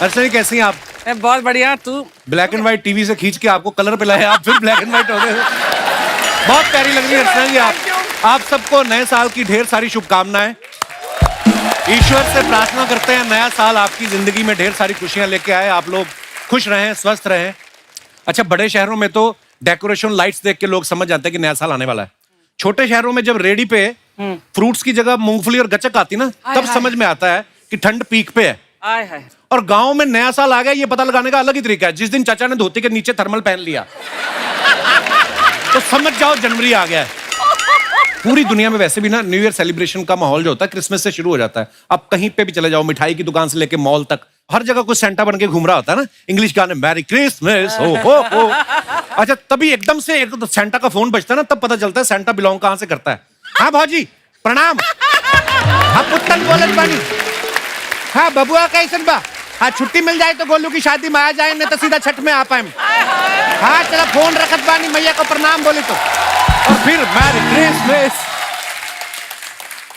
अर्चना जी कैसी हैं आप? मैं बहुत बढ़िया। तू? ब्लैक एंड व्हाइट टीवी से खींच के आपको कलर पे लाए, आप फिर ब्लैक एंड व्हाइट हो गए। बहुत प्यारी लग रही है अर्चना जी आप। आप सबको नए साल की ढेर सारी शुभकामनाएं। ईश्वर से प्रार्थना करते हैं नया साल आपकी जिंदगी में ढेर सारी खुशियां लेके आए, आप लोग खुश रहें, स्वस्थ रहें। अच्छा, बड़े शहरों में तो डेकोरेशन लाइट्स देख के लोग समझ जाते हैं कि नया साल आने वाला है। छोटे शहरों में जब रेडी पे फ्रूट्स की जगह मूंगफली और गचक आती ना, तब समझ में आता है कि ठंड पीक पे है। आय हाय। और गांव में नया साल आ गया ये पता लगाने का अलग ही तरीका है। जिस दिन चाचा ने धोती के नीचे थर्मल पहन लिया तो समझ जाओ जनवरी आ गया है। पूरी दुनिया में वैसे भी ना न्यू ईयर सेलिब्रेशन का माहौल जो होता है क्रिसमस से शुरू हो जाता है। आप कहीं पे भी चले जाओ, मिठाई की दुकान से लेके मॉल तक, हर जगह कुछ सेंटा बन के घूम रहा होता है ना, इंग्लिश गाने मैरी क्रिसमस हो। अच्छा, तभी एकदम से एक सेंटा का फोन बजता है ना, तब पता चलता है सेंटा बिलोंग कहां से करता है। हाँ भाजी प्रणाम। हाँ पुत्तन बोलत बानी। हाँ बबुआ कैसन बा? हाँ छुट्टी मिल जाए तो गोलू की शादी में आ जाए, नहीं तो सीधा छठ में आ पाए। हाँ चला फोन रखत बानी, मैया को प्रणाम बोले तो, और फिर मैरी क्रिसमस।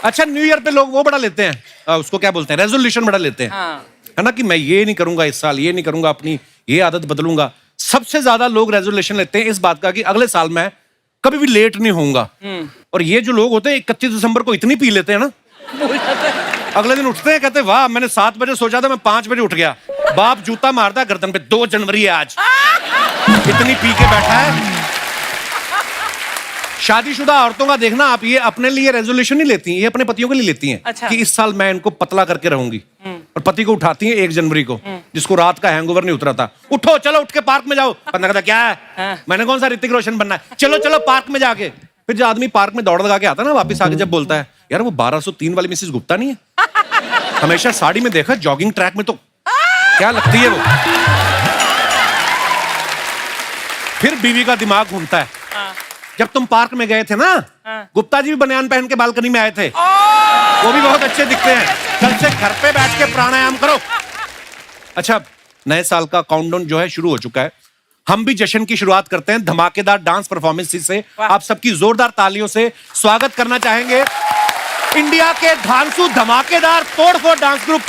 अच्छा, न्यू ईयर पे लोग वो बड़ा लेते हैं, उसको क्या बोलते हैं, रेजोल्यूशन बड़ा लेते हैं। हाँ। है ना, कि मैं ये नहीं करूंगा इस साल, ये नहीं करूंगा, अपनी ये आदत बदलूंगा। सबसे ज्यादा लोग रेजोल्यूशन लेते हैं इस बात का कि अगले साल मैं कभी भी लेट नहीं होऊंगा। और ये जो लोग होते हैं 31 दिसंबर को इतनी पी लेते हैं ना, अगले दिन उठते हैं कहते हैं वाह मैंने 7 बजे सोचा था, मैं 5 बजे उठ गया। बाप जूता मारता है गर्दन पे, 2 जनवरी है आज, इतनी पी के बैठा है। शादीशुदा औरतों का देखना आप, ये अपने लिए रेजोल्यूशन नहीं लेती, ये अपने पतियों के लिए लेती हैं। अच्छा। कि इस साल मैं इनको पतला करके रहूंगी। और पति को उठाती हैं 1 जनवरी को, जिसको रात का हैंगओवर नहीं उतरा था। उठो चलो उठ के पार्क में जाओ। बंदा कहता क्या है? हाँ। मैंने कौन सा ऋतिक रोशन बनना है? चलो चलो पार्क में जाके। फिर जो आदमी पार्क में दौड़ लगा के आता है ना, वापस आके जब बोलता है यार वो 1203 वाली मिसेस गुप्ता नहीं है? हमेशा साड़ी में देखा, जॉगिंग ट्रैक में तो क्या लगती है वो। फिर बीवी का दिमाग घूमता है। जब तुम पार्क में गए थे ना, गुप्ता जी भी बनियान पहन के बालकनी में आए थे, वो भी बहुत अच्छे दिखते हैं। कल से घर पे बैठ के प्राणायाम करो। अच्छा, नए साल का काउंटडाउन जो है शुरू हो चुका है। हम भी जश्न की शुरुआत करते हैं धमाकेदार डांस परफॉर्मेंस से। आप सबकी जोरदार तालियों से स्वागत करना चाहेंगे इंडिया के धांसू धमाकेदार तोड़फोड़ dance group.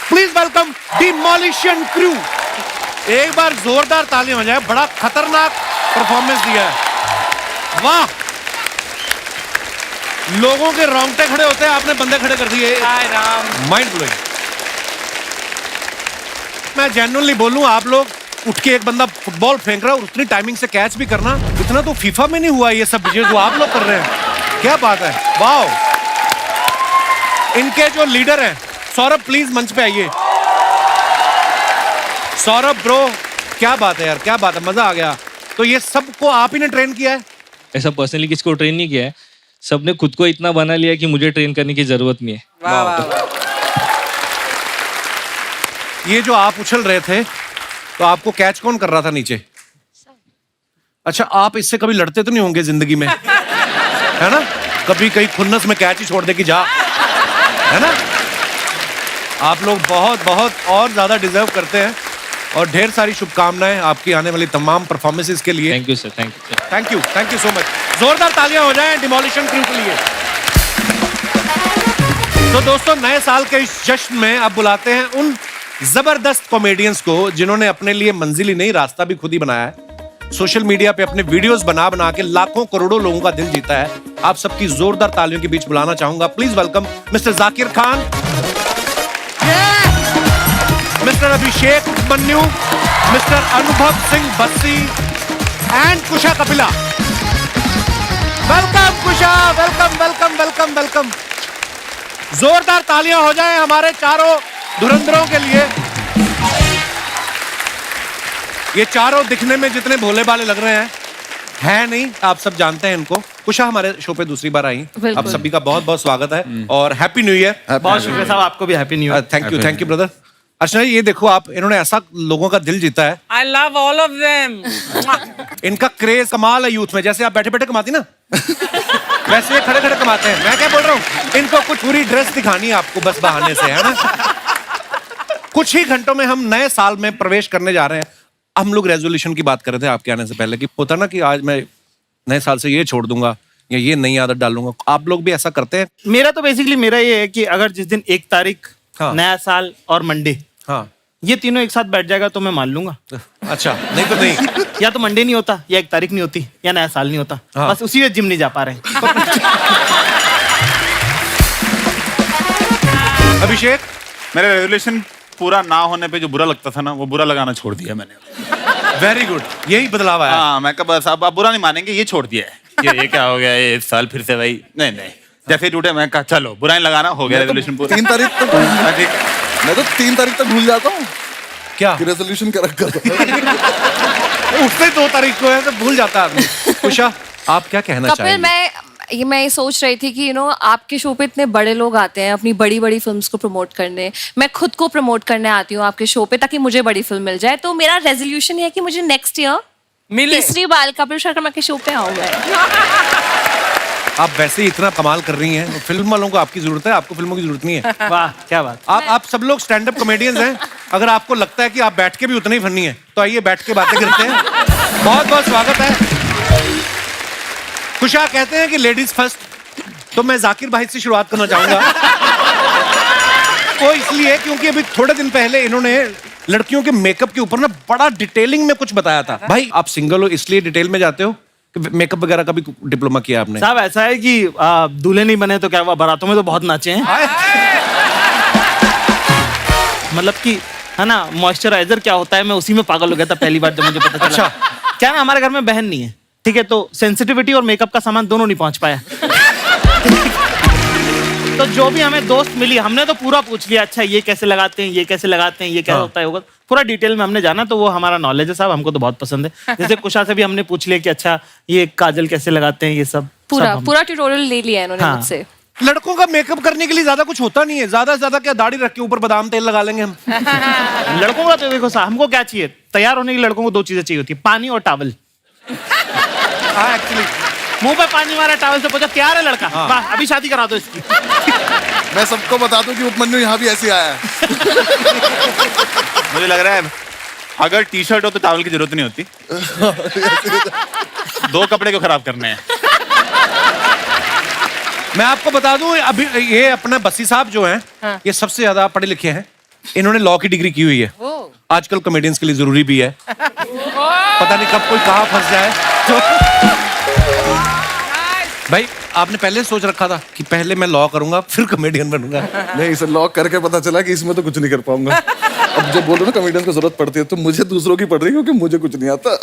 Please welcome demolition crew. एक बार जोरदार तालियां हो जाए, बड़ा खतरनाक परफॉर्मेंस दिया है। वाह, लोगों के रोंगटे खड़े होते हैं, आपने बंदे खड़े कर दिए। Mind blowing. मैं जेन्युइनली बोलूं, आप लोग उठ के एक बंदा फुटबॉल फेंक रहा है और उतनी टाइमिंग से कैच भी करना, इतना तो फीफा में नहीं हुआ ये सब जो आप लोग कर रहे हैं। क्या बात है, वाह। इनके जो लीडर हैं, सौरभ प्लीज मंच पे आइए। सौरभ ब्रो, क्या बात है यार, क्या बात है, मजा आ गया। तो ये सबको आप ही ने ट्रेन किया है? ऐसा पर्सनली किसको ट्रेन नहीं किया है, सबने खुद को इतना बना लिया कि मुझे ट्रेन करने की जरूरत नहीं है। वाह वाह वाह। ये जो आप उछल रहे थे, तो आपको कैच कौन कर रहा था नीचे? अच्छा, आप इससे कभी लड़ते तो नहीं होंगे जिंदगी में, है ना? कभी कहीं खुन्नस में कैच ही छोड़ दे कि जा, है ना? आप लोग बहुत बहुत और ज्यादा डिजर्व करते हैं, और ढेर सारी शुभकामनाएं आपकी आने वाली तमाम परफॉर्मेंसेस के लिए। Thank you sir, thank you. Thank you so much. जोरदार तालियां हो जाएं डिमोलिशन क्रू के लिए। तो दोस्तों, नए साल के इस जश्न में अब बुलाते हैं उन जबरदस्त कॉमेडियंस को जिन्होंने अपने लिए मंजिल ही नहीं रास्ता भी खुद ही बनाया है। सोशल मीडिया पे अपने वीडियोस बना बना के लाखों करोड़ों लोगों का दिल जीता है। आप सबकी जोरदार तालियों के बीच बुलाना चाहूंगा, please welcome mister Zakir Khan, mister Abhishek Upmanyu, mister Anubhav Singh Bassi and Kusha Kapila. Welcome Kusha, welcome welcome welcome welcome. जोरदार तालियां हो जाएं हमारे चारों धुरंधरों के लिए। ये चारों दिखने में जितने भोले भाले लग रहे हैं नहीं, आप सब जानते हैं इनको। कुशा हमारे शो पे दूसरी बार आई, आप सभी का बहुत बहुत स्वागत है और हैप्पी न्यू ईयर। बहुत शुक्रिया साहब, आपको भी happy new year. Thank you brother. अच्छा, ये देखो आप, इन्होंने ऐसा लोगों का दिल जीता है। I love all of them. इनका क्रेज कमाल है यूथ में। जैसे आप बैठे बैठे कमाती ना, वैसे ये खड़े खड़े कमाते हैं। मैं क्या बोल रहा हूँ, इनको कुछ पूरी ड्रेस दिखानी है आपको बस बहाने से, है ना? कुछ ही घंटों में हम नए साल में प्रवेश करने जा रहे हैं। हम लोग रेजोल्यूशन की बात कर रहे थे आपके आने से पहले, कि होता ना कि आज मैं नए साल से ये छोड़ दूंगा या ये नई आदत डालूंगा। आप लोग भी ऐसा करते हैं? मेरा तो बेसिकली मेरा ये है कि अगर जिस दिन 1 तारीख, हाँ। नया साल और मंडे, हाँ, ये तीनों एक साथ बैठ जाएगा तो मैं मान लूंगा। अच्छा, नहीं तो नहीं। या तो मंडे नहीं होता, या 1 तारीख नहीं होती, या नया साल नहीं होता। हाँ। बस उसी में जिम नहीं जा पा रहे हैं। अभिषेक, मेरा रेजोल्यूशन पूरा ना होने पे जो बुरा लगता था ना, वो बुरा लगाना छोड़ दिया मैंने। वेरी गुड, यही बदलाव आया। हाँ, मैं कहा बस अब आप बुरा नहीं मानेंगे, ये छोड़ दिया है। ये क्या हो गया, ये इस साल फिर से भाई नहीं नहीं, जैसे टूटे मैं कहा चलो बुरा नहीं लगाना, हो गया रेजोल्यूशन पूरा। 3 तारीख तक हाँ, ठीक है। मैं तो 3 तारीख तक भूल जाता हूँ क्या कि रेजोल्यूशन कर रखा था। उठते 2 तारीख को है तो भूल जाता आदमी। उषा, आप क्या कहना कपिल, चाहेंगे? मैं ये सोच रही थी कि आपके शो पे इतने बड़े लोग आते हैं अपनी बड़ी बड़ी फिल्म्स को प्रमोट करने। मैं खुद को प्रमोट करने आती हूँ आपके शो पे ताकि मुझे बड़ी फिल्म मिल जाए। तो मेरा रेजोल्यूशन है कि मुझे नेक्स्ट ईयर मिले। तीसरी बार कपिल शर्मा के शो पे आऊँ मैं। आप वैसे ही इतना कमाल कर रही हैं, फिल्म वालों को आपकी जरूरत है, आपको फिल्मों की जरूरत नहीं है। वाह क्या बात। आप सब लोग स्टैंड अप कॉमेडियंस हैं। अगर आपको लगता है कि आप बैठ के भी उतने ही फनी हैं, तो आइए बैठ के बातें करते हैं। बहुत बहुत स्वागत है। खुशा कहते हैं कि लेडीज फर्स्ट, तो मैं जाकिर भाई से शुरुआत करना चाहूंगा। वो इसलिए क्योंकि अभी थोड़े दिन पहले इन्होंने लड़कियों के मेकअप के ऊपर ना बड़ा डिटेलिंग में कुछ बताया था। भाई आप सिंगल हो इसलिए डिटेल में जाते हो कि मेकअप वगैरह का भी डिप्लोमा किया आपने? साहब ऐसा है कि दूल्हे नहीं बने तो क्या हुआ, बारातों में तो बहुत नाचे हैं। मतलब कि है ना, मॉइस्चराइजर क्या होता है, मैं उसी में पागल हो गया था पहली बार जब मुझे पता चला। अच्छा। क्या ना, हमारे घर में बहन नहीं है, ठीक है, तो सेंसिटिविटी और मेकअप का सामान दोनों नहीं पहुंच पाया। तो जो भी हमें दोस्त मिली, हमने तो पूरा पूछ लिया, अच्छा ये कैसे लगाते हैं, ये कैसे लगाते हैं, ये क्या होता है, होगा पूरा डिटेल में हमने जाना। तो वो हमारा नॉलेज है साहब, हमको तो बहुत पसंद है। जैसे कुशा से भी हमने पूछ लिया कि अच्छा ये काजल कैसे लगाते हैं, ये सब पूरा ट्यूटोरियल ले लिया है इन्होंने हाँ। मुझसे। लड़कों का मेकअप करने के लिए ज्यादा कुछ होता नहीं है। ज्यादा से ज्यादा क्या, दाढ़ी रख के ऊपर बादाम तेल लगा लेंगे हम। लड़कों का तो देखो साहब, हमको क्या चाहिए, तैयार होने के लिए लड़कों को 2 चीजें चाहिए होती है, पानी और टॉवल। हाँ एक्चुअली मुंह पे पानी मारा, टॉवल से पूछा तैयार है लड़का, वाह अभी शादी करा दो इसकी। मैं सबको बता दूं कि उपमन्यु यहाँ भी ऐसे आया है। मुझे लग रहा है अगर टी शर्ट हो तो टॉवल की जरूरत नहीं होती। 2 कपड़े क्यों खराब करने हैं। मैं आपको बता दूं, अभी ये अपना बस्सी साहब जो हैं, ये सबसे ज्यादा पढ़े लिखे हैं। इन्होंने लॉ की डिग्री की हुई है। आजकल कॉमेडियंस के लिए जरूरी भी है। पता नहीं कब कोई कहाँ फंस जाए। भाई आपने पहले सोच रखा था कि पहले मैं लॉ करूंगा फिर कॉमेडियन बनूंगा? नहीं, इसे लॉक करके पता चला कि इसमें तो कुछ नहीं कर पाऊंगा। अब जब बोलो ना कॉमेडियन को जरूरत पड़ती है, तो मुझे दूसरों की पड़ रही है क्योंकि मुझे कुछ नहीं आता।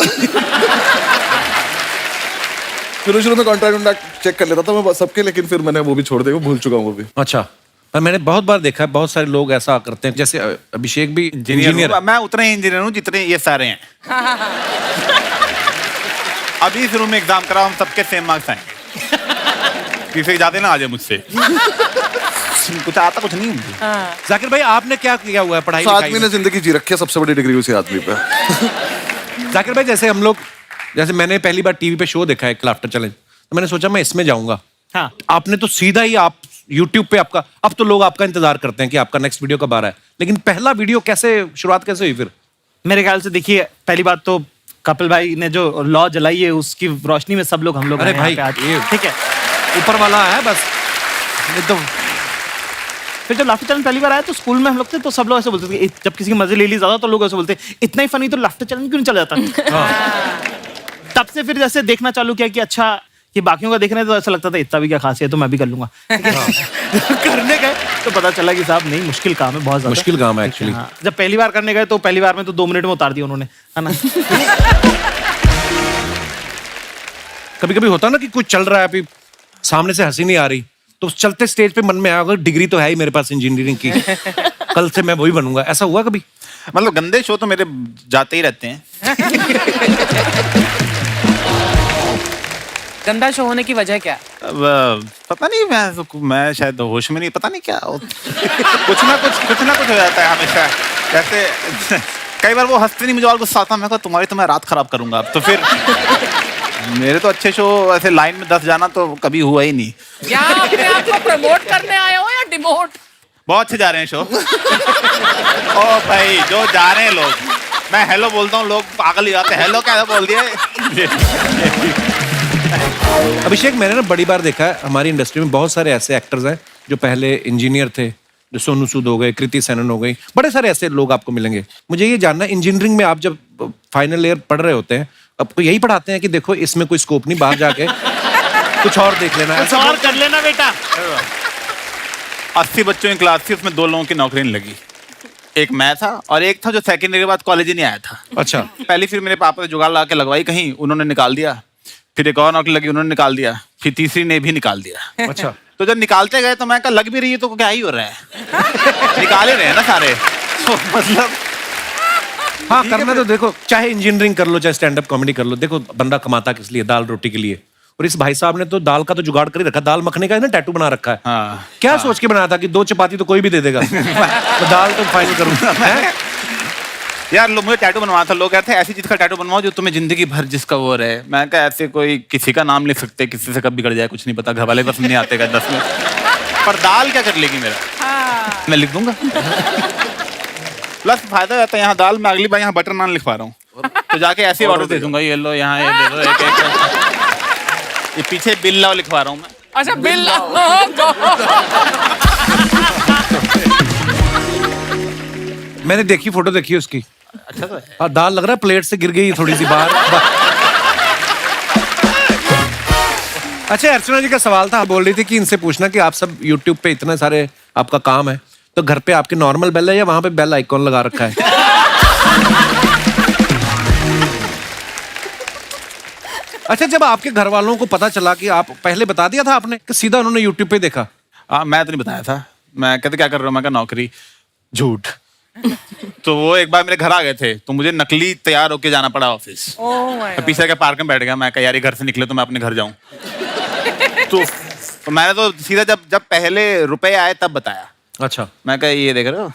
शुरू में कॉन्ट्रैक्ट चेक कर लेता था मैं सबके, लेकिन फिर मैंने वो भी छोड़ दिया, वो भूल चुका हूँ वो भी। अच्छा, पर मैंने बहुत बार देखा है, बहुत सारे लोग ऐसा करते हैं। जैसे अभिषेक भी इंजीनियर है। मैं उतने ही इंजीनियर हूँ जितने ये सारे हैं। अभी शुरू में एग्जाम कराओ, हम सबके सेम मार्क्स आएंगे। किसी जाते ना आजे मुझसे। कुछ आता कुछ नहीं मुझे। जाकिर भाई आपने क्या किया हुआ है पढ़ाई उस लिखाई आदमी में? ने जिंदगी जी रखी है, सबसे बड़ी डिग्री उसी आदमी पे। जाकिर भाई जैसे हम लोग, जैसे मैंने पहली बार टीवी पे शो देखा है लाफ्टर चैलेंज, तो मैंने सोचा मैं इसमें जाऊंगा। हाँ। आपने तो सीधा ही आप यूट्यूब पे आपका, अब तो लोग आपका इंतजार करते हैं कि आपका नेक्स्ट वीडियो कब आ रहा है, लेकिन पहला वीडियो कैसे, शुरुआत कैसे हुई फिर? मेरे ख्याल से देखिए, पहली बात तो कपिल भाई ने जो लॉ जलाई है उसकी रोशनी में सब लोग, हम लोग अरे हैं यहाँ भाई, पे आज। ये- ठीक है। ऊपर वाला है बस। ये तो फिर जब लाफ्टर चैलेंज पहली बार आया तो स्कूल में हम लोग थे, तो सब लोग ऐसे बोलते थे कि जब किसी की मजे ले ली ज्यादा तो लोग ऐसे बोलते इतना ही फनी तो लाफ्टर चैलेंज क्यों नहीं चल जाता। तब से फिर जैसे देखना चालू किया कि अच्छा ये बाकियों का देखने तो ऐसा लगता था इतना भी क्या खास है, तो मैं भी कर लूंगा। करने गए तो पता चला कि साहब नहीं, मुश्किल काम है, बहुत ज्यादा मुश्किल काम है एक्चुअली। हाँ, जब पहली बार करने गए तो पहली बार में तो 2 मिनट में उतार दिया उन्होंने, है ना। कभी कभी होता ना कि कुछ चल रहा है, अभी सामने से हंसी नहीं आ रही, तो उस चलते स्टेज पे मन में आया, अगर डिग्री तो है ही मेरे पास इंजीनियरिंग की, कल से मैं वही बनूंगा। ऐसा हुआ कभी? मतलब गंदे शो तो मेरे जाते ही रहते हैं। गंदा शो होने की वजह क्या? अब पता नहीं, मैं शायद होश में नहीं, पता नहीं क्या कुछ ना कुछ हो जाता है हमेशा। जैसे कई बार वो हंसते नहीं, मुझे और गुस्सा आता है, मैं कहा तुम्हारी तो मैं रात खराब करूंगा अब तो। फिर मेरे तो अच्छे शो ऐसे लाइन में 10 जाना तो कभी हुआ ही नहीं। यहाँ अपने आप को प्रमोट करने आए हो या डिमोट? बहुत अच्छे जा रहे हैं शो। ओ भाई जो जा रहे हैं लोग, मैं हेलो बोलता हूँ, लोग पागल ही जाते हैं, हेलो क्या बोल दिए। अभिषेक, मैंने ना बड़ी बार देखा है हमारी इंडस्ट्री में बहुत सारे ऐसे एक्टर्स हैं जो पहले इंजीनियर थे, सोनू सूद हो गए, कृति सेनन हो गई, बड़े सारे ऐसे लोग आपको मिलेंगे। मुझे ये जानना, इंजीनियरिंग में आप जब फाइनल ईयर पढ़ रहे होते हैं, आपको यही पढ़ाते हैं कि देखो इसमें कोई स्कोप नहीं, बाहर जाके कुछ और देख लेना, कुछ और कर लेना बेटा। 80 बच्चों की क्लास थी, उसमें 2 लोगों की नौकरी नहीं लगी। एक मैं था और एक था जो सेकेंड ईयर के बाद कॉलेज ही नहीं आया था। अच्छा। पहली फिर मेरे पापा ने जुगाड़ लगा के लगवाई कहीं, उन्होंने निकाल दिया। फिर एक और नौकरी लगी, उन्होंने निकाल दिया। फिर तीसरी ने भी निकाल दिया। अच्छा। तो जब निकालते गए तो मैं कहा लग भी रही है तो क्या ही हो रहा है, निकाल ही रहे हैं ना सारे। तो मतलब हाँ, करना तो देखो, चाहे इंजीनियरिंग कर लो, चाहे स्टैंड अप कॉमेडी कर लो, देखो बंदा कमाता किस लिए, दाल रोटी के लिए। और इस भाई साहब ने तो दाल का तो जुगाड़ कर ही रखा, दाल मखने का है ना, टैटू बना रखा है। हाँ। क्या सोच के बनाया था कि 2 चपाती तो कोई भी दे देगा, तो दाल तो फाइनल करूंगा। हैं? यार लोग मुझे टैटू बनवाया था, लोग कहते हैं ऐसी चीज का टैटू बनवाओ जो तुम्हें जिंदगी भर जिसका वो रहे। मैं कहा ऐसे कोई किसी का नाम लिख सकते, किसी से कब बिगड़ जाए कुछ नहीं पता, घर वाले पसंद नहीं आते 10 में। पर दाल क्या कर लेगी मेरा, मैं लिख दूंगा। प्लस फायदा रहता है, यहाँ दाल में अगली बार यहाँ बटर नान लिखवा रहा हूँ, तो जाके ऐसे ऑर्डर दे दूंगा, ये लो यहाँ ये दे दो एक। ये पीछे बिल लाओ लिखवा रहा हूँ मैं। अच्छा बिल। मैंने देखी, फोटो देखी उसकी। अच्छा तो है। हाँ, दाल लग रहा है प्लेट से गिर गई थोड़ी सी बाहर। अच्छा, अर्चना जी का सवाल था, बोल रही थी कि इनसे पूछना कि आप सब YouTube पे इतने सारे आपका काम है, तो घर पे आपके नॉर्मल बेल है या वहां पे बेल आइकॉन लगा रखा है? अच्छा, जब आपके घर वालों को पता चला कि आप, पहले बता दिया था आपने कि सीधा उन्होंने YouTube पे देखा? मैं तो नहीं बताया था। मैं कहते क्या कर रहा हूँ, मैं कहा नौकरी। झूठ। तो वो एक बार मेरे घर आ गए थे, तो मुझे नकली तैयार होके जाना पड़ा ऑफिस। मैं पीछे के पार्क में बैठ गया, मैं कहा यार ये घर से निकले तो मैं अपने घर जाऊं। तो मैंने तो सीधा जब पहले रुपए आए तब बताया। अच्छा। मैं कहा ये देख रहे हो।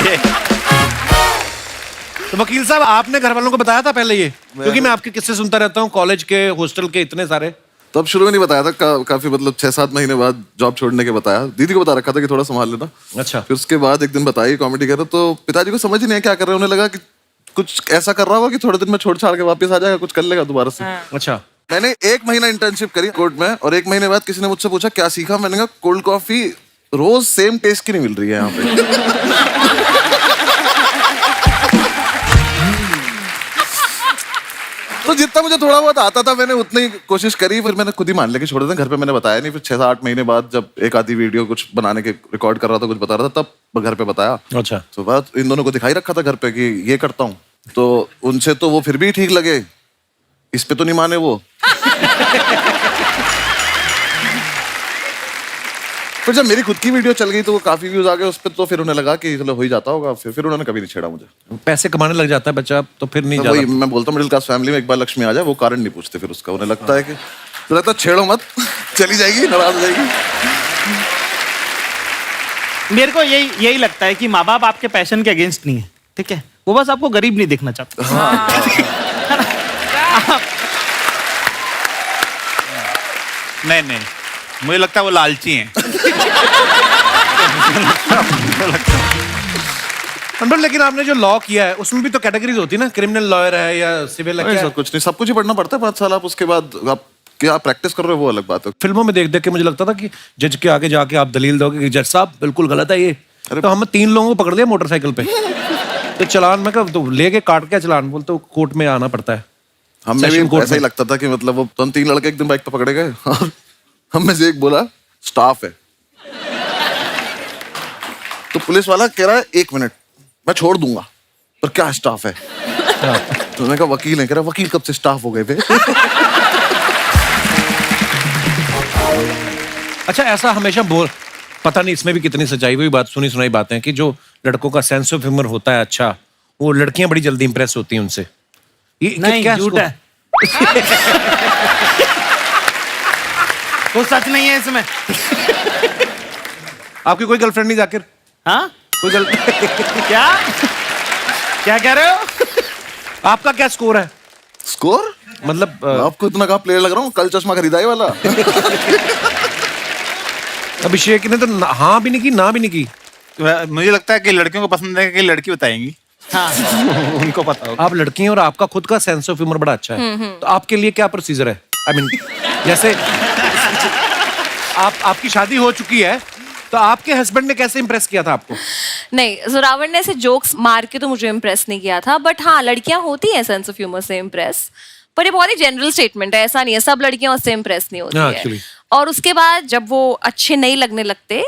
ये। तो वकील साहब, आपने घर वालों को बताया था पहले ये? क्योंकि मैं आपके किस्से सुनता रहता हूँ, कॉलेज के, हॉस्टल के, इतने सारे। तब शुरू में नहीं बताया था, काफी मतलब 6-7 महीने बाद जॉब छोड़ने के बताया। दीदी को बता रखा था कि थोड़ा संभाल लेना। अच्छा। फिर उसके बाद एक दिन बताई कॉमेडी कर रहा, तो पिताजी को समझ ही नहीं क्या कर रहे हैं। उन्हें लगा कि कुछ ऐसा कर रहा होगा कि थोड़े दिन में छोड़ छाड़ के वापस आ जाएगा, कुछ कर लेगा दोबारा से। अच्छा। मैंने 1 महीना इंटर्नशिप करी कोर्ट में, और 1 महीने बाद किसी ने मुझसे पूछा क्या सीखा। मैंने कहा कोल्ड कॉफी रोज सेम टेस्ट की नहीं मिल रही है यहाँ पे। तो जितना मुझे थोड़ा बहुत आता था मैंने उतनी ही कोशिश करी। फिर मैंने खुद ही मान लिया कि छोड़ दें, घर पे मैंने बताया नहीं। फिर 6-8 महीने बाद जब एक आधी वीडियो कुछ बनाने के रिकॉर्ड कर रहा था, कुछ बता रहा था, तब घर पे बताया। अच्छा। तो बात इन दोनों को दिखाई रखा था घर पे कि ये करता हूँ, तो उनसे तो वो फिर भी ठीक लगे, इस पे तो नहीं माने वो। फिर जब मेरी खुद की वीडियो चल गई तो वो काफी व्यूज आ गए उस पर, तो फिर उन्हें लगा कि चलो हो ही जाता होगा। फिर उन्होंने कभी नहीं छेड़ा मुझे। पैसे कमाने लग जाता है बच्चा तो फिर नहीं तो जाता। वही मैं बोलता हूँ, मिडिल क्लास फैमिली में एक बार लक्ष्मी आ जाए वो कारण नहीं पूछते फिर उसका। उन्हें लगता है कि तो लगता है छेड़ो मत, चली जाएगी, नाराज हो जाएगी। मेरे को यही लगता है कि माँ बाप आपके पैशन के अगेंस्ट नहीं है, ठीक है? वो बस आपको गरीब नहीं देखना चाहते। नहीं, मुझे लगता है वो लालची हैं। अंडर, लेकिन आपने जो लॉ किया है उसमें भी तो कैटेगरीज होती है ना, क्रिमिनल लॉयर है या सिविल है? ऐसा कुछ नहीं, सब कुछ ही पढ़ना पड़ता है 5 साल। आप उसके बाद आप क्या प्रैक्टिस कर रहे हो वो अलग बात है। फिल्मों में देख देख के मुझे लगता था कि जज के आगे जाके आप दलील दोगे कि जज साहब बिल्कुल गलत है ये। तो हम 3 लोगों को पकड़ लिया मोटरसाइकिल पे, तो चलान में कब तो लेके काट के चलान बोलते तो कोर्ट में आना पड़ता है। हमें भी ऐसा ही लगता था कि मतलब वो हम 3 लड़के एक दिन बाइक पे पकड़े गए और हम में से एक बोला स्टाफ है, तो पुलिस वाला कह रहा है 1 मिनट मैं छोड़ दूंगा, पर क्या स्टाफ है? तो मैंने कहा वकील है। कह रहा वकील कब से स्टाफ हो गए थे? अच्छा, ऐसा हमेशा बोल, पता नहीं इसमें भी कितनी सच्चाई हुई बात, सुनी सुनाई बातें कि जो लड़कों का सेंस ऑफ ह्यूमर होता है अच्छा, वो लड़कियां बड़ी जल्दी इंप्रेस होती हैं उनसे। ये नहीं, क्या झूठ है। वो सच नहीं है इसमें। आपकी कोई गर्लफ्रेंड नहीं जाकिर? हाँ, कोई क्या क्या कह रहे हो? आपका क्या स्कोर है? स्कोर मतलब आपको इतना कहाँ प्लेयर लग रहा हूँ, कल चश्मा खरीदा है वाला। अभिषेक ने तो हाँ भी नहीं की ना भी नहीं की। मुझे लगता है कि लड़कियों को पसंद है कि लड़की बताएंगी। हाँ। उनको पता होगा। आप लड़की हैं और आपका खुद का सेंस ऑफ ह्यूमर बड़ा अच्छा है, तो आपके लिए क्या प्रोसीजर है? आई मीन जैसे आपकी शादी हो चुकी है, तो आपके हस्बैंड ने कैसे इंप्रेस किया था आपको? नहीं, जोरावर ने ऐसे जोक्स मार के तो मुझे इम्प्रेस नहीं किया था, बट हाँ लड़कियां होती हैं सेंस ऑफ ह्यूमर से इम्प्रेस, पर ये बहुत ही जनरल स्टेटमेंट है, ऐसा नहीं है सब लड़कियां उससे इम्प्रेस नहीं होती हाँ, है। actually. और उसके बाद जब वो अच्छे नहीं लगने लगते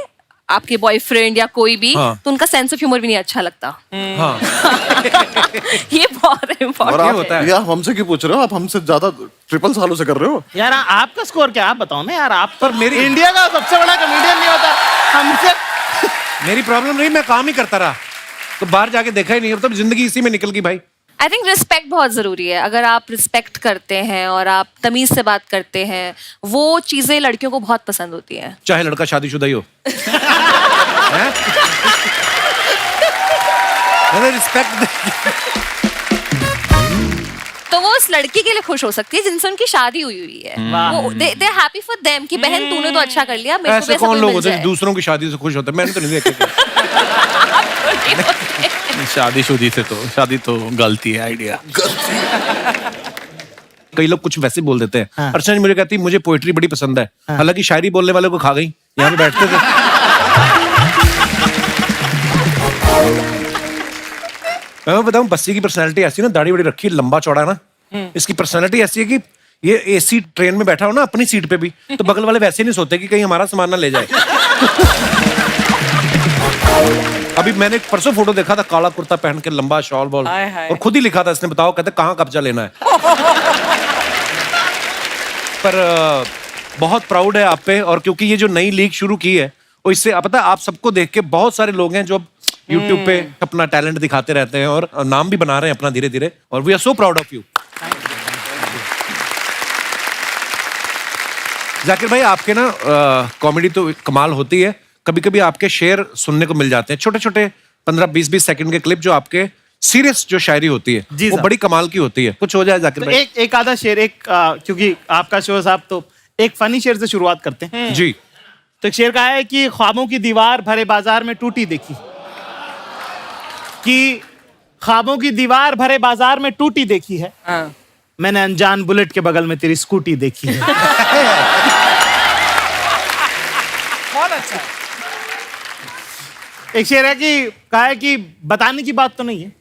आपके बॉयफ्रेंड या कोई भी, हाँ. तो उनका सेंस ऑफ ह्यूमर भी नहीं अच्छा लगता। हाँ, ये बहुत और इम्पोर्टेंट आप होता है। यार हमसे क्यों पूछ रहे हो? आप हमसे ज्यादा ट्रिपल सालों से कर रहे हो। यार आपका स्कोर क्या, आप बताओ ना यार। आप पर मेरी इंडिया का सबसे बड़ा कॉमेडियन नहीं होता हमसे। मेरी प्रॉब्लम नहीं, मैं काम ही करता रहा, तो बाहर जाके देखा ही नहीं, अब तो जिंदगी इसी में निकल गई भाई। आई थिंक रिस्पेक्ट बहुत जरूरी है। अगर आप रिस्पेक्ट करते हैं और आप तमीज से बात करते हैं, वो चीजें लड़कियों को बहुत पसंद होती हैं। चाहे लड़का शादीशुदा ही हो। हैं? मैंने रिस्पेक्ट तो वो उस लड़की के लिए खुश हो सकती है जिनसे उनकी शादी हुई है। वो दे हैप्पी फॉर देम कि बहन तूने तो अच्छा कर लिया, मेरे को भी ऐसे ऐसा कौन कोई लोग मिल होते हैं जाए। जो दूसरों की शादी से खुश होते हैं? मैंने तो नहीं देखे। शादीशुदी से तो शादी तो गलती है आइडिया। कई लोग कुछ वैसे बोल देते हैं। अर्चना जी मुझे कहती है मुझे पोएट्री बड़ी पसंद है, हालांकि शायरी बोलने वाले को खा गई, यहाँ पे बैठते थे। मैं बताऊं, बस्सी की पर्सनैलिटी ऐसी ना, दाढ़ी बड़ी रखी, लंबा चौड़ा ना, इसकी पर्सनैलिटी ऐसी है कि ये एसी ट्रेन में बैठा हो ना अपनी सीट पे भी, तो बगल वाले वैसे नहीं सोते कि कहीं हमारा सामान ना ले जाए। अभी मैंने एक परसों फोटो देखा था, काला कुर्ता पहन के, लंबा शॉल बॉल, हाय हाय। और खुद ही लिखा था इसने, बताओ कहते कहाँ कब्जा लेना है। पर बहुत प्राउड है आप पे, और क्योंकि ये जो नई लीग शुरू की है, वो इससे पता है आप सबको देख के बहुत सारे लोग हैं जो YouTube पे अपना टैलेंट दिखाते रहते हैं और नाम भी बना रहे हैं अपना धीरे धीरे, और we are so proud of you. Zakir भाई, आपके ना कॉमेडी तो कमाल होती है, कभी कभी आपके शेर सुनने को मिल जाते हैं, छोटे छोटे 15-20 सेकंड के क्लिप, जो आपके सीरियस जो शायरी होती है जी वो साहब। बड़ी कमाल की होती है। कुछ हो जाए जाकिर तो भाई। एक आधा शेर, क्योंकि आपका शो है साहब, तो एक फनी शेर से शुरुआत करते हैं। जी। तो एक शेर कहा है कि ख्वाबों की दीवार भरे बाजार में टूटी देखी, कि ख्वाबों की दीवार भरे बाजार में टूटी देखी है, हाँ। मैंने अनजान बुलेट के बगल में तेरी स्कूटी देखी है। बहुत अच्छा। एक शेर है कि कहा है कि बताने की बात तो नहीं है,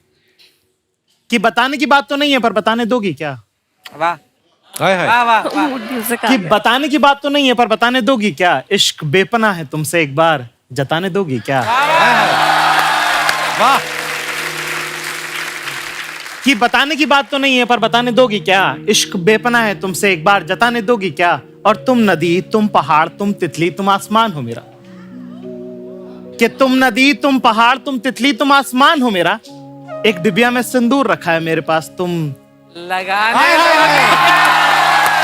कि बताने की बात तो नहीं है, पर बताने दोगी क्या? वाह हाय हाय। वाह वाह वाह। Mood music आ कि गया। बताने की बात तो नहीं है, पर बताने दोगी क्या? इश्क बेपना है तुमसे, एक बार जताने दोगी क्या? वाह। कि बताने की बात तो नहीं है, पर बताने दोगी क्या? इश्क बेपना है तुमसे, एक बार जताने दोगी क्या? और तुम नदी, तुम पहाड़, तुम तितली, तुम आसमान हो मेरा, कि तुम नदी, तुम पहाड़, तुम तितली, तुम आसमान हो मेरा, एक डिबिया में सिंदूर रखा है मेरे पास, तुम लगाने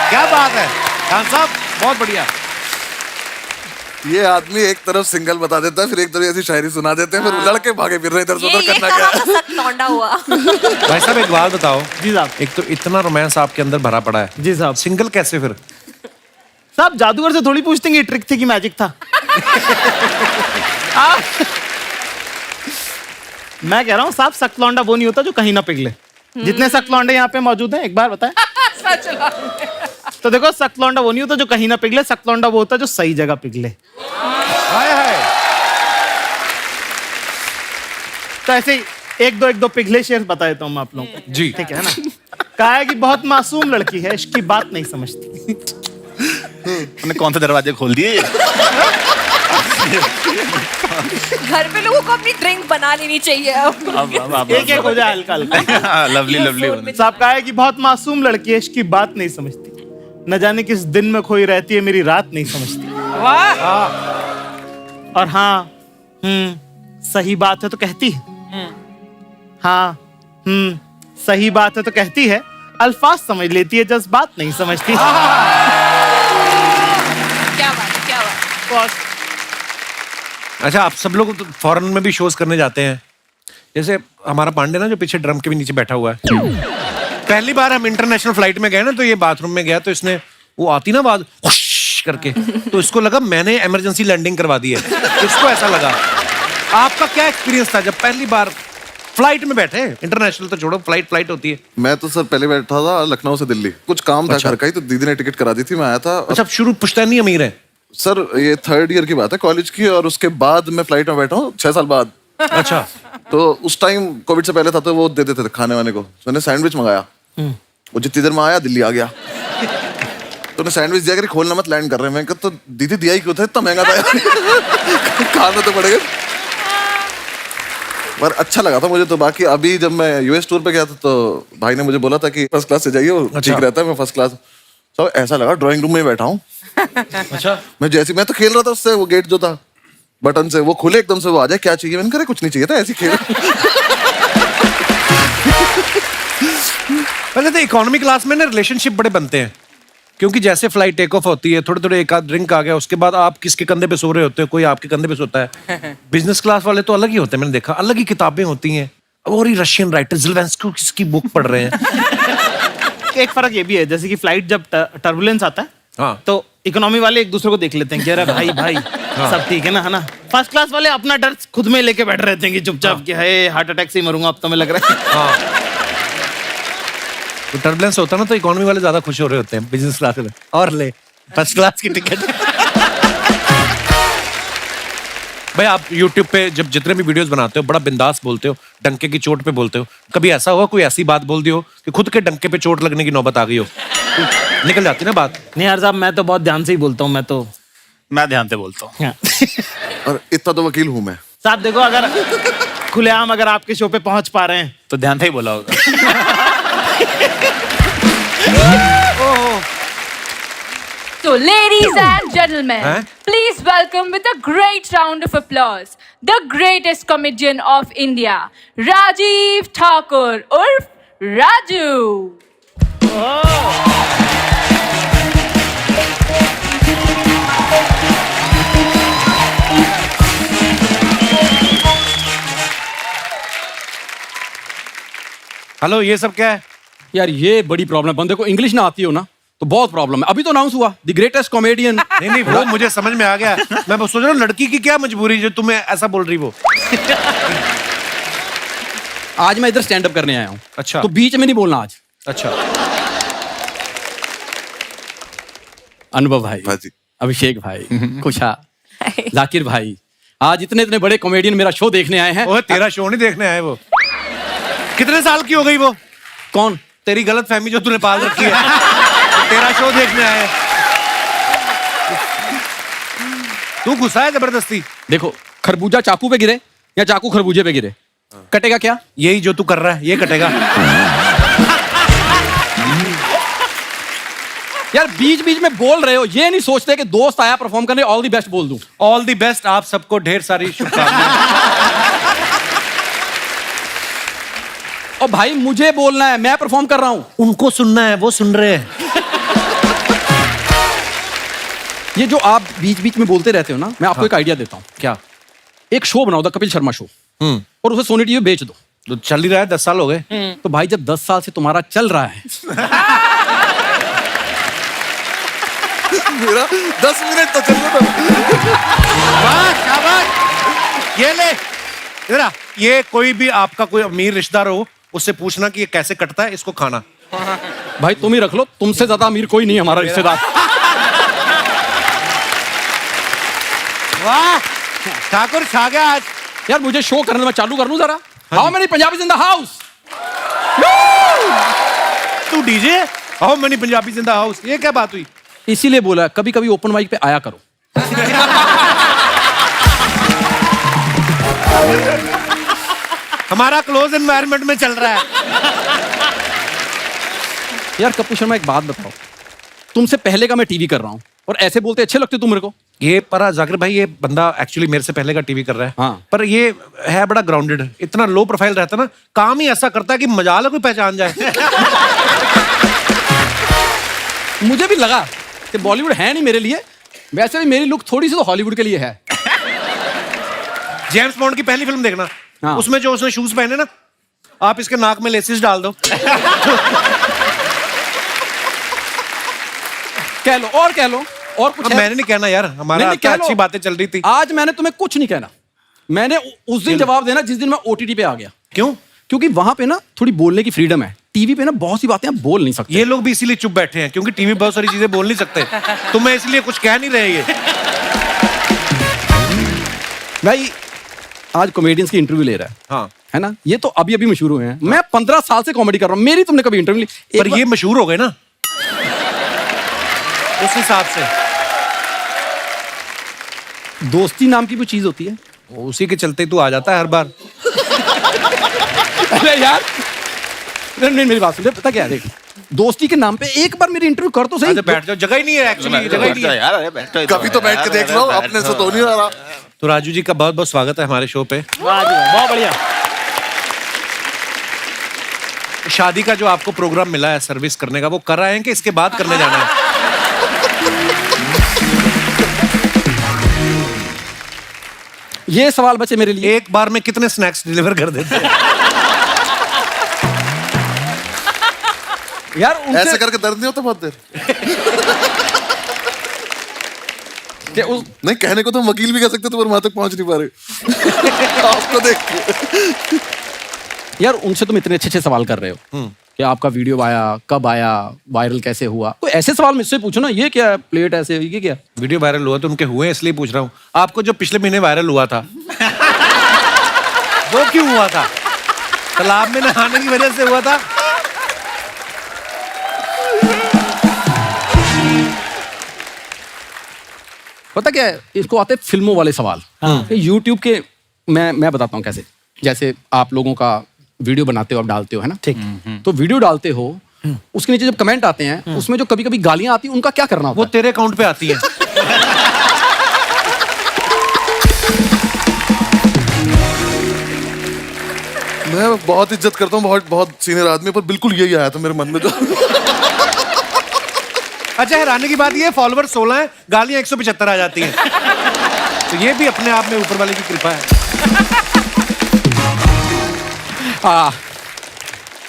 क्या बात है खान साहब, बहुत बढ़िया। ये आदमी एक तरफ सिंगल बता देता है, फिर एक तरफ ऐसी शायरी सुना देते हैं, फिर लड़के भागे फिर रहे इधर से ये उधर करना कहाँ क्या का सख्त लौंडा हुआ। भाई साहब एक बात बताओ, जी साहब। एक तो इतना रोमांस आपके अंदर भरा पड़ा है, जी साहब। सिंगल कैसे फिर? साहब जादूगर से थोड़ी पूछते हैं कि ट्रिक थी कि मैजिक था। मैं कह रहा हूँ साहब, सख्त लौंडा वो नहीं होता जो कहीं ना पिघले। जितने सख्त लौंडे यहाँ पे मौजूद हैं, एक बार बताएं। सच तो देखो, सख्त लौंडा वो नहीं होता जो कहीं ना पिघले, सख्त लौंडा वो होता है जो सही जगह पिघले। हाय हाय। तो ऐसे ही एक दो पिघले शेर बता देता हूँ मैं आप लोगों को। जी। ठीक है ना? कहा है कि बहुत मासूम लड़की है, इसकी बात नहीं समझती। मैंने कौन से दरवाजे खोल दिए? घर पे लोगों को अपनी ड्रिंक बना लेनी चाहिए अब। एक एक हो जाए हल्का हल्का। Lovely lovely. साहब कहा है कि बहुत मासूम लड़की है, इसकी बात नहीं समझती, न जाने किस दिन में खोई रहती है, मेरी रात नहीं समझती। वाह। और हाँ, सही बात है तो कहती है, हाँ, सही बात है तो कहती है, अल्फाज समझ लेती है, जज्बात नहीं समझती। क्या बात, क्या बात। अच्छा, आप सब लोग तो फॉरेन में भी शोज करने जाते हैं, जैसे हमारा पांडे ना जो पीछे ड्रम के भी नीचे बैठा हुआ है, पहली बार हम इंटरनेशनल फ्लाइट में गए ना, तो ये बाथरूम में गया, तो इसने वो आती ना आवाज हुश करके, तो इसको लगा मैंने इमरजेंसी लैंडिंग करवा दी है, तो इसको ऐसा लगा। आपका क्या एक्सपीरियंस था जब पहली बार फ्लाइट में बैठे? इंटरनेशनल तो छोड़ो, फ्लाइट होती है। मैं तो सर पहले बैठा था लखनऊ से दिल्ली, कुछ काम था घर का ही, तो दीदी ने टिकट करा दी थी, मैं आया था। अच्छा, शुरू पुश्तैनी अमीर है? सर ये 3rd ईयर की बात है कॉलेज की, और उसके बाद मैं फ्लाइट में बैठा हूँ 6 साल बाद। अच्छा। तो उस टाइम कोविड से पहले था तो वो दे देते थे खाने वाने को। तो मैंने सैंडविच मंगाया, वो जितनी देर में आया दिल्ली आ गया। तो मैं सैंडविच दिया कि खोलना मत, लैंड कर रहे हैं। मैं कहता तो दीदी दिया ही क्यों था, इतना महंगा था खाना तो पड़ेगा। पर अच्छा लगा था मुझे तो। बाकी अभी जब मैं यूएस टूर पे गया था तो भाई ने मुझे बोला था कि फर्स्ट क्लास से जाइए, वो ठीक रहता है। मैं फर्स्ट क्लास, तो ऐसा लगा ड्राइंग रूम में ही बैठा हूँ। अच्छा। मैं तो खेल रहा था उससे, वो गेट जो था बटन से वो खुले एकदम से, वो आ जाए क्या चाहिए, मैंने कहा कुछ नहीं चाहिए था, ऐसे खेल। वैसे तो इकोनॉमी क्लास में ना रिलेशनशिप बड़े बनते हैं, क्योंकि जैसे फ्लाइट टेक ऑफ होती है, थोड़े थोड़े एक आध ड्रिंक आ गया, उसके बाद आप किसके कंधे पे सो रहे होते हो, कोई आपके कंधे पे सोता है। बिजनेस क्लास वाले तो अलग ही होते हैं, मैंने देखा, अलग ही किताबें होती हैं। और ही रशियन राइटर ज़ेलेंस्की किसकी बुक पढ़ रहे हैं। एक फर्क ये भी है, जैसे कि फ्लाइट जब टर्बुलेंस आता है, हाँ। तो इकोनॉमी वाले एक दूसरे को देख लेते हैं कि अरे भाई भाई सब ठीक है ना। फर्स्ट क्लास वाले अपना डर खुद में लेके बैठ रहते हैं कि चुपचाप कि है हार्ट अटैक से ही मरूंगा अब तो मैं लग रहा है। तो टर्बुलेंस होता है ना, तो इकोनॉमी वाले ज्यादा खुश हो रहे होते हैं बिजनेस क्लास में, और ले फर्स्ट क्लास की टिकट। भाई आप YouTube पे जब जितने भी वीडियोस बनाते हो बड़ा बिंदास बोलते हो, डंके की चोट पे बोलते हो। कभी ऐसा हुआ कोई ऐसी बात बोल दी हो कि खुद के डंके पे चोट लगने की नौबत आ गई हो? निकल जाती ना बात। नहीं यार साहब, मैं तो बहुत ध्यान से ही बोलता हूँ। मैं ध्यान से बोलता हूँ। और इतना तो वकील हूं मैं। साहब देखो, अगर खुलेआम अगर आपके शो पे पहुंच पा रहे हैं तो ध्यान से ही बोला होगा। So, ladies and gentlemen, Huh? please welcome with a great round of applause the greatest comedian of India, Rajiv Thakur urf Raju. Hello, ये सब क्या है? यार ये बड़ी प्रॉब्लम, बंदे को इंग्लिश ना आती हो ना तो बहुत प्रॉब्लम है। अभी तो अनाउंस हुआ द ग्रेटेस्ट कॉमेडियन। नहीं वो मुझे समझ में आ गया। मैं सोच रहा हूँ लड़की की क्या मजबूरी जो तुम्हें ऐसा बोल रही वो। आज मैं इधर स्टैंड अप करने आया हूँ। अच्छा। तो बीच में नहीं बोलना आज। अच्छा। अनुभव भाई, भाजी, अभिषेक भाई, कुशा, जाकिर भाई, आज इतने इतने बड़े कॉमेडियन मेरा शो देखने आए हैं। ओए तेरा शो नहीं देखने आए वो। कितने साल की हो गई वो? कौन? तेरी गलत फहमी जो तूने पाल रखी है। तेरा शो देखने आए। तू गुस्सा है जबरदस्ती। देखो, खरबूजा चाकू पे गिरे या चाकू खरबूजे पे गिरे, कटेगा क्या? यही जो तू कर रहा है ये कटेगा। यार बीच बीच में बोल रहे हो, ये नहीं सोचते कि दोस्त आया परफॉर्म करने, ऑल द बेस्ट बोल दूं। ऑल द बेस्ट, आप सबको ढेर सारी शुभकामनाएं। और भाई मुझे बोलना है, मैं परफॉर्म कर रहा हूं। उनको सुनना है, वो सुन रहे हैं। ये जो आप बीच बीच में बोलते रहते हो ना, मैं आपको एक आइडिया देता हूं। क्या? एक शो बनाओ, द कपिल शर्मा शो, और उसे सोनी टीवी पे बेच दो। तो चल ही रहा है, 10 साल हो गए। तो भाई जब 10 साल से तुम्हारा चल रहा है मेरा 10 मिनट तो चल रहा। वाह, शाबाश। ये ले इधर आ। ये कोई भी आपका कोई अमीर रिश्तेदार हो, उससे पूछना कि ये कैसे कटता है, इसको खाना। भाई तुम ही रख लो, तुमसे ज्यादा अमीर कोई नहीं हमारा रिश्तेदार। वाह, ठाकुर छा गया आज। यार मुझे शो करने में चालू कर लूं जरा। How many Punjabis in the house? तू DJ? How many Punjabis in the house? ये क्या बात हुई? इसीलिए बोला कभी कभी ओपन माइक पे आया करो। हमारा क्लोज एनवायरनमेंट में चल रहा है। यार कपिल शर्मा एक बात बताओ, तुमसे पहले का मैं टीवी कर रहा हूँ और ऐसे बोलते अच्छे लगते तुम मेरे को? ये पर जाकिर भाई, ये बंदा एक्चुअली मेरे से पहले का टीवी कर रहा है। हाँ। पर ये है बड़ा ग्राउंडेड, इतना लो प्रोफाइल रहता है ना, काम ही ऐसा करता है कि मजाल है कोई पहचान जाए। मुझे भी लगा कि बॉलीवुड है नहीं मेरे लिए। वैसे भी मेरी लुक थोड़ी सी तो हॉलीवुड के लिए है। जेम्स बॉन्ड की पहली फिल्म देखना। हाँ। उसमें जो उसने शूज पहने ना, आप इसके नाक में लेसिस डाल दो। कह लो और कह लो और कुछ है? मैंने नहीं कहना यार, हमारा नहीं, क्या कह लो। अच्छी बातें चल रही थी। आज मैंने तुम्हें कुछ नहीं कहना। मैंने उस दिन जवाब देना जिस दिन मैं ओटीटी पे आ गया। क्यों? क्योंकि वहां पे ना थोड़ी बोलने की फ्रीडम है। टीवी पे ना बहुत सी बातें आप बोल नहीं सकते। ये लोग भी इसीलिए चुप बैठे हैं क्योंकि टीवी बहुत सारी चीजें बोल नहीं सकते। तुम्हें इसलिए कुछ कह नहीं रहे ये। भाई आज कॉमेडियंस की इंटरव्यू ले रहा है, हाँ है ना? ये तो अभी अभी मशहूर हुए हैं। मैं 15 साल से कॉमेडी कर रहा हूँ, मेरी तुमने कभी इंटरव्यू ली? पर ये मशहूर हो गए ना उस हिसाब से। दोस्ती नाम की कोई चीज होती है? उसी के चलते तू आ जाता है हर बार। अरे यार नहीं, मेरी बात सुन, पता क्या है, देख, दोस्ती के नाम पे एक बार मेरी इंटरव्यू कर तो सही। अच्छा बैठ जाओ, जगह ही नहीं है एक्चुअली, जगह ही नहीं है यार, अरे बैठो कभी तो बैठ के देख लो, अपने से तो नहीं हो रहा। तो राजू जी का बहुत बहुत स्वागत है हमारे शो पे। वाह जी वाह, बहुत बढ़िया। शादी का जो आपको प्रोग्राम मिला है सर्विस करने का, वो कर रहे हैं कि इसके बाद करने जाना है? ये सवाल बचे मेरे लिए। एक बार में कितने स्नैक्स डिलीवर कर देते हैं? यार ऐसे करके दर्द नहीं होता बहुत देर? नहीं, कहने को तो हम वकील भी कह सकते थे, पर वहां तक पहुंच नहीं पा रहे आपको देख के। यार उनसे तुम इतने अच्छे अच्छे सवाल कर रहे हो कि आपका वीडियो आया, कब आया, वायरल कैसे हुआ, तो ऐसे सवाल मुझसे पूछो ना, ये क्या प्लेट ऐसे, ये क्या? वीडियो वायरल हुआ तो उनके हुए, इसलिए पूछ रहा हूँ। आपको जो पिछले महीने वायरल हुआ था वो क्यों हुआ था? तालाब में नहाने की वजह से हुआ था? पता क्या है, इसको आते हैं फिल्मों वाले सवाल। यूट्यूब के मैं बताता हूँ कैसे। जैसे आप लोगों का वीडियो बनाते हो, आप डालते हो, है ना? ठीक। तो वीडियो डालते हो, उसके नीचे जब कमेंट आते हैं, उसमें जो कभी कभी गालियां आती हैं, उनका क्या करना होता वो तेरे अकाउंट पे आती है। मैं बहुत इज्जत करता हूँ बहुत बहुत सीनियर आदमी, पर बिल्कुल यही आया था मेरे मन में जो। अच्छा, हैरानी की बात ये, फॉलोवर 16 है, गालियां 175 आ जाती हैं। तो ये भी अपने आप में ऊपर वाले की कृपा है।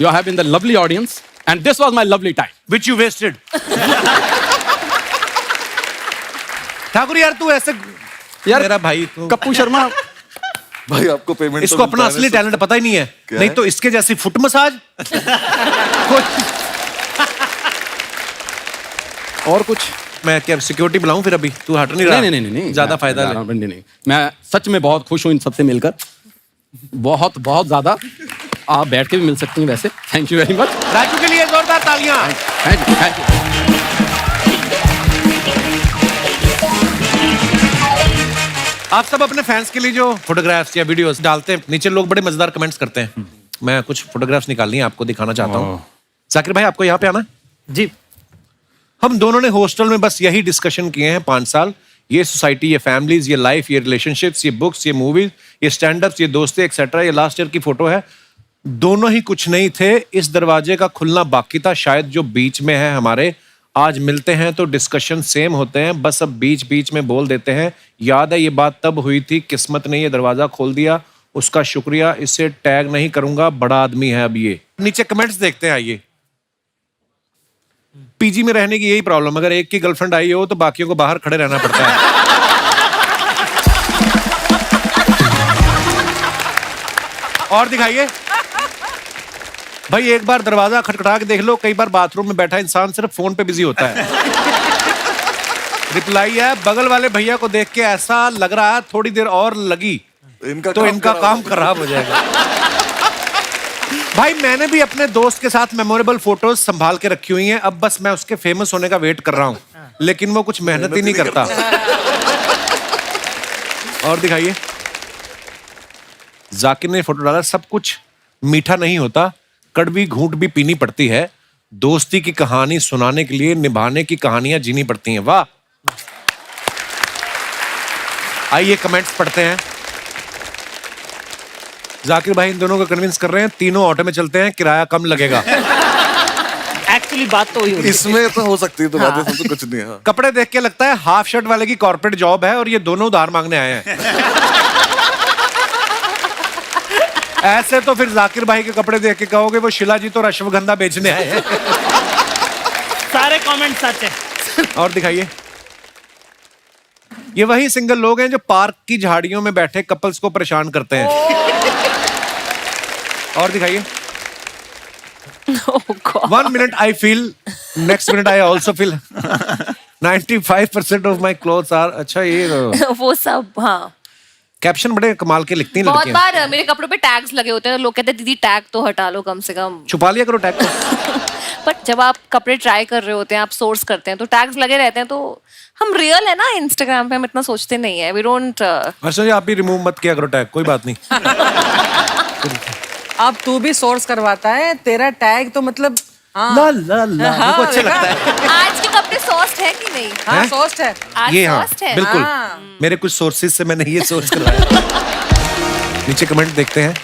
You have been the lovely audience and this was my lovely time. Which you wasted. Thakur यार तू ऐसे यार मेरा भाई तो कप्पू शर्मा भाई आपको पेमेंट इसको अपना असली टैलेंट पता ही नहीं है। नहीं तो इसके जैसी फुट मसाज और कुछ। मैं क्या सिक्योरिटी बुलाऊं फिर? अभी तू हट नहीं रहा। नहीं ज्यादा फायदा ले। नहीं, मैं सच में बहुत खुश हूँ इन सबसे मिलकर, बहुत बहुत ज्यादा। आप बैठ के भी मिल सकती हैं वैसे। Thank you very much. Raju के लिए जोरदार तालियां। Thank you. आप सब अपने फैंस के लिए जो फोटोग्राफ्स या वीडियोस डालते हैं, नीचे लोग बड़े मजेदार कमेंट्स करते हैं। मैं कुछ फोटोग्राफ्स निकालनी है, आपको दिखाना चाहता हूँ। जाकिर भाई आपको यहाँ पे आना जी। हम दोनों ने हॉस्टल में बस यही डिस्कशन किए हैं 5 साल। ये सोसाइटी, ये फैमिलीज, ये लाइफ, ये रिलेशनशिप्स, ये बुक्स, ये मूवीज, ये स्टैंड अप्स, ये दोस्ती एक्सेट्रा। ये लास्ट ईयर की फोटो है। दोनों ही कुछ नहीं थे, इस दरवाजे का खुलना बाकी था। शायद जो बीच में है हमारे, आज मिलते हैं तो डिस्कशन सेम होते हैं, बस अब बीच बीच में बोल देते हैं। याद है ये बात तब हुई थी, किस्मत ने ये दरवाजा खोल दिया, उसका शुक्रिया। इसे टैग नहीं करूंगा, बड़ा आदमी है अब ये। नीचे कमेंट्स देखते हैं, आइए। पीजी में रहने की यही प्रॉब्लम, अगर एक की गर्लफ्रेंड आई हो तो बाकियों को बाहर खड़े रहना पड़ता है। और दिखाइए भाई, एक बार दरवाजा खटखटा के देख लो, कई बार बाथरूम में बैठा इंसान सिर्फ फोन पे बिजी होता है। रिप्लाई है, बगल वाले भैया को देख के ऐसा लग रहा है थोड़ी देर और लगी तो इनका काम खराब हो जाएगा। भाई मैंने भी अपने दोस्त के साथ मेमोरेबल फोटोज संभाल के रखी हुई हैं, अब बस मैं उसके फेमस होने का वेट कर रहा हूं, लेकिन वो कुछ मेहनत ही नहीं करता। और दिखाइए, जाकिर ने फोटो डाला। सब कुछ मीठा नहीं होता, कड़वी घूंट भी पीनी पड़ती है। दोस्ती की कहानी सुनाने के लिए निभाने की कहानियां जीनी पड़ती हैं। वाह। आइए कमेंट्स पढ़ते हैं। जाकिर भाई इन दोनों को कन्विंस कर रहे हैं, तीनों ऑटो में चलते हैं, किराया कम लगेगा। एक्चुअली बात तो वही इसमें तो हो सकती है, तो बात है, तो कुछ नहीं है। कपड़े देख के लगता है हाफ शर्ट वाले की कॉर्पोरेट जॉब है और ये दोनों उधार मांगने आए हैं। ऐसे तो फिर जाकिर भाई के कपड़े देख के कहोगे वो शिला जी तो अश्वगंधा बेचने आए हैं। सारे कमेंट सच है। और दिखाइए, ये वही सिंगल लोग हैं जो पार्क की झाड़ियों में बैठे कपल्स को परेशान करते हैं। और दिखाइए, 1 minute I feel, next minute I also feel 95% of my clothes are। अच्छा ये वो सब हाँ कैप्शन बड़े कमाल के लिखती हैं बहुत लड़कियां। बार मेरे कपड़ों पे टैग्स लगे होते हैं, लोग कहते हैं दीदी टैग तो हटा लो कम से कम। छुपा लिया करो टैग को। पर जब आप कपड़े ट्राई कर रहे होते हैं, आप सोर्स करते हैं, तो टैग्स लगे रहते हैं, तो हम रियल है ना इंस्टाग्राम पे, हम इतना सोचते नहीं है, वी डोंट। अर्चना जी आप भी रिमूव मत किया करो टैग, कोई बात नहीं। अब तू भी सोर्स करवाता है, तेरा टैग तो मतलब हाँ। ला ला ला मेरे को अच्छा लगता है। आज के कपड़े सॉफ्ट है कि नहीं? हाँ हैं? सोस्ट है। आज ये हाँ सॉफ्ट है। बिल्कुल, हाँ। मेरे कुछ सोर्सेज से मैंने ये सोर्स करवाया। नीचे कमेंट देखते हैं।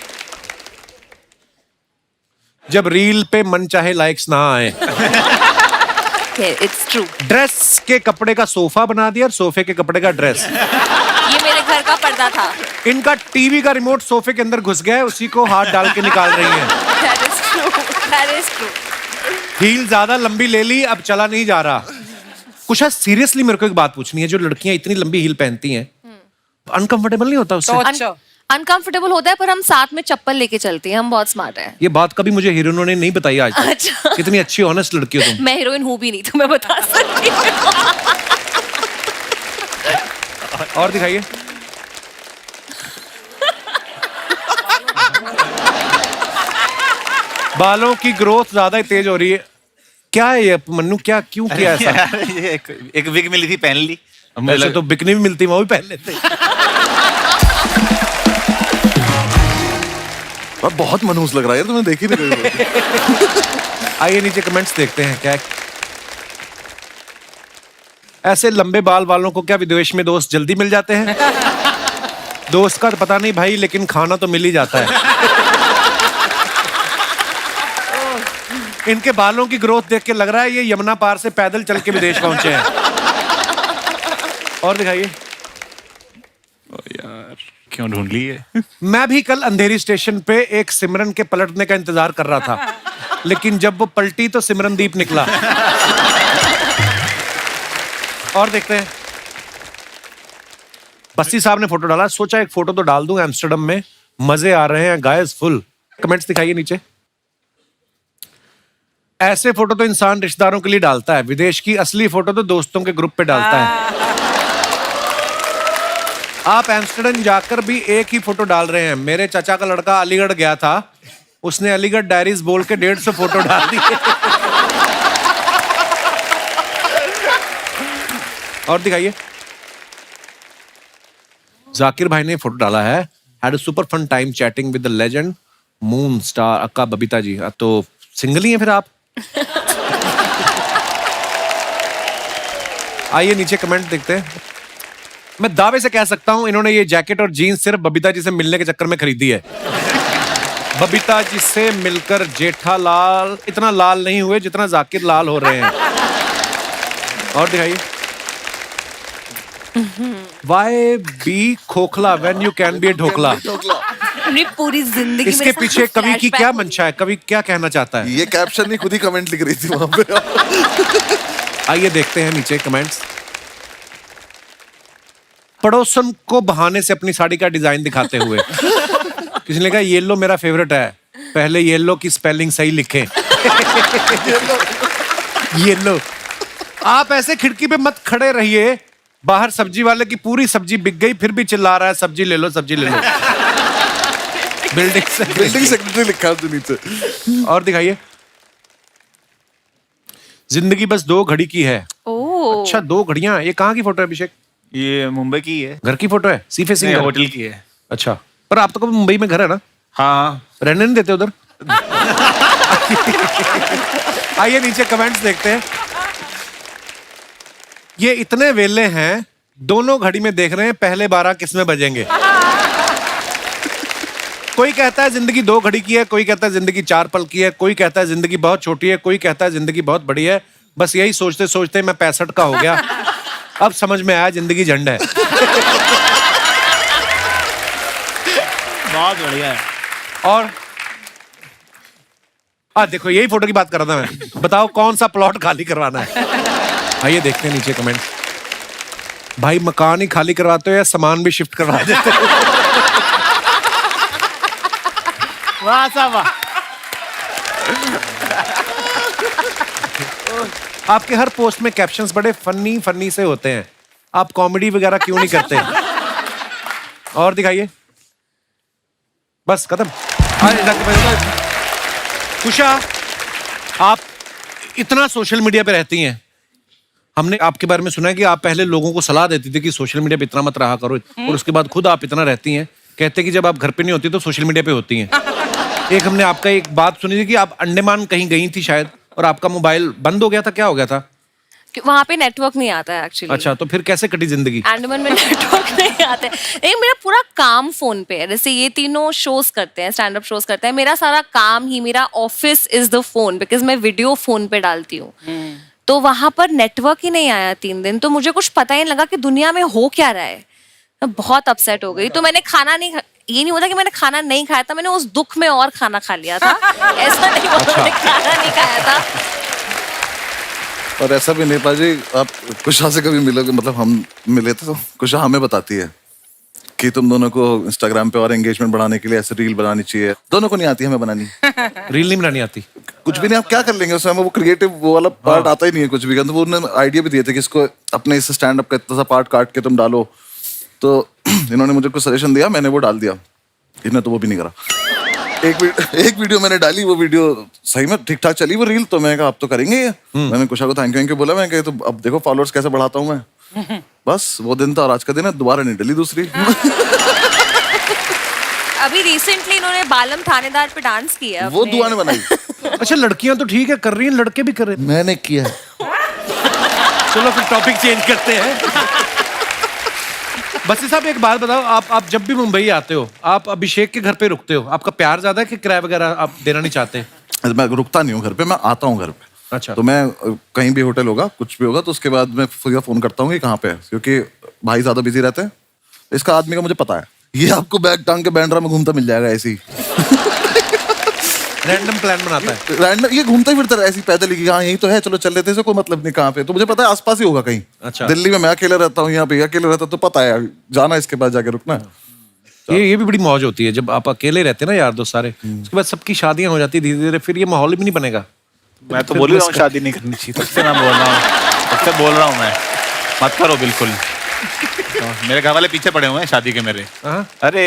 जब रील पे मन चाहे लाइक्स ना आए, इट्स ट्रू। ड्रेस के कपड़े का सोफा बना दिया और सोफे के कपड़े का ड्रेस। ये मेरे घर का पर्दा था। इनका टीवी का रिमोट सोफे के अंदर घुस गया है, उसी को हाथ डाल के निकाल रही है। That is true. That is true. Heel ज्यादा लंबी ले ली, अब चला नहीं जा रहा। कुछ सीरियसली मेरे को एक बात पूछनी है, जो लड़कियां इतनी लंबी हील पहनती हैं, अनकंफर्टेबल नहीं होता उससे? अच्छा। अनकंफर्टेबल होता है, पर हम साथ में चप्पल लेके चलते हैं, हम बहुत स्मार्ट हैं। ये बात कभी मुझे हीरोइनों ने नहीं बताई आज तक। अच्छा। कितनी अच्छी ऑनेस्ट लड़की हो तुम। मैं हीरोइन हूँ भी नहीं, तो मैं बता सकती हूँ। और दिखाइए। बालों की ग्रोथ ज्यादा ही तेज हो रही है। क्या है ये मन्नू, क्या क्यों किया ऐसा? यार, ये एक विग मिली थी, पहन ली। अब मुझे ऐसे लग- तो बिकनी भी मिलती, वो भी पहन लेते। अब बहुत मनहूस लग रहा है यार, तुम्हें देख ही नहीं रही। आइए नीचे कमेंट्स देखते हैं क्या है। ऐसे लंबे बाल वालों को क्या विदेश में दोस्त जल्दी मिल जाते हैं? दोस्त का तो पता नहीं भाई, लेकिन खाना तो मिल ही जाता है। इनके बालों की ग्रोथ देख के लग रहा है ये यमुना पार से पैदल चल के विदेश पहुंचे हैं। और दिखाइए। यार क्यों ढूंढ ली है? मैं भी कल अंधेरी स्टेशन पे एक सिमरन के पलटने का इंतजार कर रहा था, लेकिन जब वो पलटी तो सिमरनदीप निकला। और देखते हैं। बस्ती साहब ने फोटो डाला, सोचा एक फोटो तो डाल दूं एम्स्टर्डम में, मजे आ रहे हैं गाइस फुल। कमेंट्स दिखाइए नीचे। ऐसे फोटो तो इंसान रिश्तेदारों के लिए डालता है, विदेश की असली फोटो तो दोस्तों के ग्रुप पे डालता है। आप एम्स्टर्डम जाकर भी एक ही फोटो डाल रहे हैं। मेरे चाचा का लड़का अलीगढ़ गया था, उसने अलीगढ़ डायरीज बोल के 150 फोटो डाल दिए। और दिखाइए। जाकिर भाई ने फोटो डाला है, had a super fun time chatting with the legend moon star अक्का बबीता जी। तो सिंगल ही हैं फिर आप? आइए नीचे कमेंट देखते हैं। मैं दावे से कह सकता हूं इन्होंने ये जैकेट और जीन्स सिर्फ बबीता जी से मिलने के चक्कर में खरीदी है। बबीता जी से मिलकर जेठालाल इतना लाल नहीं हुए जितना जाकिर लाल हो रहे हैं। और दिखाइए। Why be खोखला when you can be a dhokla? अपनी पूरी जिंदगी इसके मेरे साथ पीछे कवि की flashback क्या होगी। मंशा है, कवि क्या कहना चाहता है? ये कैप्शन नहीं, खुद ही कमेंट लिख रही थी वहां पे। आइए देखते हैं नीचे कमेंट्स। पड़ोसन को बहाने से अपनी साड़ी का डिजाइन दिखाते हुए किसी ने कहा येलो मेरा फेवरेट है, पहले येलो की स्पेलिंग सही लिखें। येलो। आप ऐसे खिड़की पे मत खड़े रहिए, बाहर सब्जी वाले की पूरी सब्जी बिक गई फिर भी चिल्ला रहा है सब्जी ले लो सब्जी ले लो। बिल्डिंग सेक्रेटरी लिखा है उसके नीचे। और दिखाइए। जिंदगी बस 2 घड़ी की है। ओह। अच्छा 2 घड़ियां, ये कहाँ की फोटो है अभिषेक? ये मुंबई की है। घर की फोटो है? सी फेसिंग नहीं, घर? होटल की है। अच्छा, पर आप तो कभी मुंबई में घर है ना? हाँ। रहने नहीं देते उधर? आइए नीचे कमेंट्स देखते हैं। ये इतने वेले हैं, दोनों घड़ी में देख रहे हैं पहले 12 किसमें बजेंगे। कोई कहता है जिंदगी 2 घड़ी की है, कोई कहता है जिंदगी 4 पल की है, कोई कहता है जिंदगी बहुत छोटी है, कोई कहता है जिंदगी बहुत बड़ी है। बस यही सोचते सोचते मैं 65 का हो गया। अब समझ में आया जिंदगी झंड है। बहुत बढ़िया है। और देखो यही फोटो की बात कर रहा था मैं। बताओ कौन सा प्लॉट खाली करवाना है? आइए देखते हैं नीचे कमेंट। भाई मकान ही खाली करवाते हो या सामान भी शिफ्ट करवा देते हो? वाह साहब वाह। आपके हर पोस्ट में कैप्शंस बड़े फनी से होते हैं, आप कॉमेडी वगैरह क्यों नहीं करते? और दिखाइए, बस खत्म। कुशा, आप इतना सोशल मीडिया पे रहती हैं, हमने आपके बारे में सुना है कि आप पहले लोगों को सलाह देती थी कि सोशल मीडिया पे इतना मत रहा करो, और उसके बाद खुद आप इतना रहती हैं। कहते हैं कि जब आप घर पे नहीं होती तो सोशल मीडिया पे होती हैं। एक हमने आपका एक बात सुनी थी कि आप अंडमान कहीं गई थी शायद, और आपका मोबाइल बंद हो गया था, क्या हो गया था? वहाँ पे नेटवर्क नहीं आता है एक्चुअली। अच्छा, तो फिर कैसे कटी जिंदगी? अंडमान में नेटवर्क नहीं आता है। लेकिन मेरा पूरा काम फोन पे है। जैसे ये तीनों शोज करते हैं, स्टैंड अप शोज करते हैं, मेरा सारा काम ही, मेरा office is the phone, because मैं वीडियो फोन पे डालती हूँ। तो वहां पर नेटवर्क ही नहीं आया 3 दिन, तो मुझे कुछ पता ही नहीं लगा कि दुनिया में हो क्या रहा है। मैं बहुत अपसेट हो गई। तो मैंने खाना नहीं ये नहीं होता कि मैंने खाना नहीं खाया था, मैंने उस दुख में और खाना खा लिया था। ऐसा नहीं होता मैंने खाना नहीं खाया था। और ऐसा भी नहीं पाजी, आप कुशा से कभी मिलोगे, मतलब हम मिले थे तो कुशा हमें बताती है कि तुम दोनों को इंस्टाग्राम पे और एंगेजमेंट बढ़ाने के लिए ऐसे रील बनानी चाहिए। दोनों को नहीं आती हमें बनानी। रील नहीं बनानी आती? कुछ भी नहीं, आप क्या कर लेंगे उसमें, हमें वो क्रिएटिव वो वाला पार्ट आता ही नहीं है कुछ भी। तो वो उन्होंने आइडिया भी दिए थे कि इसको अपने इस स्टैंड अप का इतना सा पार्ट काट के तुम डालो। तो इन्होंने मुझे कुछ सजेशन दिया, मैंने वो डाल दिया। इन्होंने तो वो भी नहीं करा। एक वीडियो मैंने डाली, वो वीडियो सही में ठीक ठाक चली वो रील, तो मैंने कहा अब तो करेंगे ये। मैंने कुशा को थैंक यू बोला, मैं तो अब देखो फॉलोअर्स कैसे बढ़ाता हूँ मैं। बस वो दिन था और आज का दिन है, दोबारा नहीं डली दूसरी। अभी रिसेंटली इन्होंने बालम थानेदार पे डांस किया। वो दुआ ने बनाई। अच्छा, लड़कियां तो ठीक है कर रही हैं, लड़के भी कर रहे हैं। मैंने किया है। चलो फिर टॉपिक चेंज करते हैं। बसी साहब एक बात बताओ, आप जब भी मुंबई आते हो, आप अभिषेक के घर पे रुकते हो? आपका प्यार ज्यादा है कि किराया वगैरह आप देना नहीं चाहते? मैं रुकता नहीं हूँ घर पे, मैं आता हूँ घर पे। अच्छा। तो मैं कहीं भी होटल होगा, कुछ भी होगा, तो उसके बाद मैं फोन करता हूँ कि कहाँ पे है, क्योंकि भाई ज्यादा बिजी रहते हैं। इसका आदमी का मुझे पता है, ये आपको बैग टांग के बैंड्रा में घूमता मिल जाएगा ऐसे ही। रैंडम प्लान बनाता है। रैंडम ये घूमता ही फिरता है ऐसे ही पैदल ही, हाँ यही तो है, चलो चल लेते हैं, कोई मतलब नहीं कहाँ पे। तो मुझे पता है आसपास ही होगा कहीं। अच्छा। दिल्ली में मैं अकेले रहता हूँ, यहाँ पे अकेले रहता, तो पता है जाना, इसके बाद जाके रुकना। ये भी बड़ी मौज होती है जब आप अकेले रहते हैं ना यार दोस्त सारे, उसके बाद सबकी शादियां हो जाती है धीरे धीरे, फिर ये माहौल भी नहीं बनेगा। मैं तो बोल रहा हूँ शादी नहीं करनी चाहिए, सबसे मैं बोल रहा हूँ मैं, मत करो बिल्कुल। तो मेरे घर वाले पीछे पड़े हुए हैं शादी के मेरे। अरे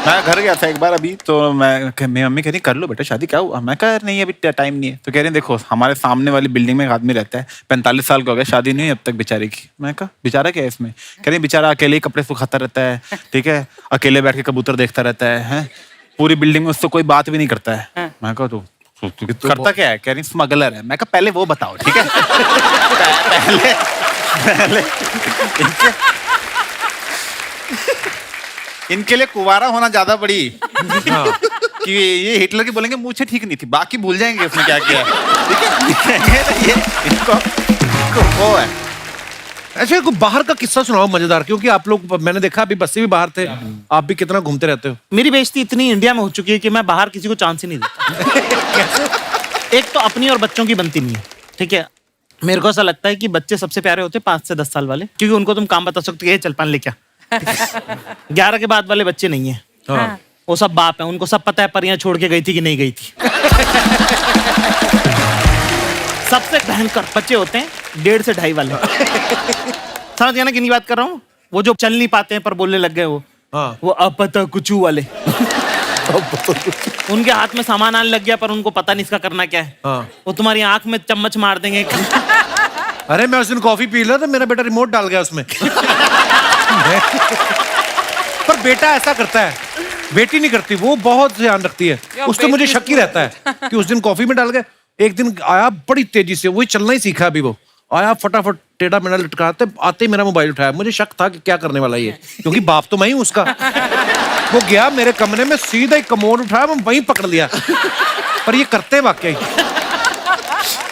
मैं घर गया था एक बार अभी, तो मेरी मम्मी कह रही कर लो बेटा शादी, क्या हुआ? मैं कह नहीं अभी टाइम नहीं है। तो कह रही देखो हमारे सामने वाली बिल्डिंग में एक आदमी रहता है, 45 साल का हो गया, शादी नहीं हुई अब तक बेचारे की। मैं कहा बेचारा क्या है इसमें? कह रही बेचारा अकेले ही कपड़े सुखाता रहता है, ठीक है, अकेले बैठ के कबूतर देखता रहता है, पूरी बिल्डिंग में उससे कोई बात भी नहीं करता है। मैं कहा तो करता क्या है? कह रही स्मगलर है। मैं कहा पहले वो बताओ, ठीक है। पहले इनके लिए कुवारा होना ज्यादा बड़ी कि ये हिटलर की बोलेंगे मुझे ठीक नहीं थी, बाकी भूल जाएंगे उसने क्या किया, ठीक है। ये इनको वो है। अच्छा, कोई बाहर का किस्सा सुनाओ मजेदार, क्योंकि आप लोग, मैंने देखा अभी बस्सी भी बाहर थे, आप भी कितना घूमते रहते हो। मेरी बेइज्जती इतनी इंडिया में हो चुकी है कि मैं बाहर किसी को चांस ही नहीं देता। एक तो अपनी और बच्चों की बनती नहीं है, ठीक है। मेरे को ऐसा लगता है कि बच्चे सबसे प्यारे होते हैं 5 से 10 साल वाले, क्योंकि उनको तुम काम बता सकते हो, चल पान ले क्या। 11 के बाद वाले बच्चे नहीं है। हाँ। वो सब बाप है, उनको सब पता है परियां छोड़ के गई थी कि नहीं गई थी। सबसे भयंकर बच्चे होते हैं 1.5 से 2.5 वाले। समझ गया ना कितनी बात कर रहा हूँ? वो जो चल नहीं पाते हैं पर बोलने लग गए वो अब पता कुचू वाले। उनके हाथ में सामान आने लग गया पर उनको पता नहीं इसका करना क्या है। वो तुम्हारी आंख में चम्मच मार देंगे। अरे मैं उस दिन कॉफी पी रहा था, मेरा बेटा रिमोट डाल गया उसमें। पर बेटा ऐसा करता है, बेटी नहीं करती, वो बहुत ध्यान रखती है। उसको मुझे शक ही रहता है कि उस दिन कॉफी में डाल गया। एक दिन आया बड़ी तेजी से, वही चलना ही सीखा अभी, वो आया फटाफट टेढ़ा मेढ़ा लटकाते, आते ही मेरा मोबाइल उठाया। मुझे शक था कि क्या करने वाला ये, क्योंकि बाप तो मैं ही उसका। वो गया मेरे कमरे में, सीधा ही कमोड उठाया, मैं वहीं पकड़ लिया। पर ये करते वाकई।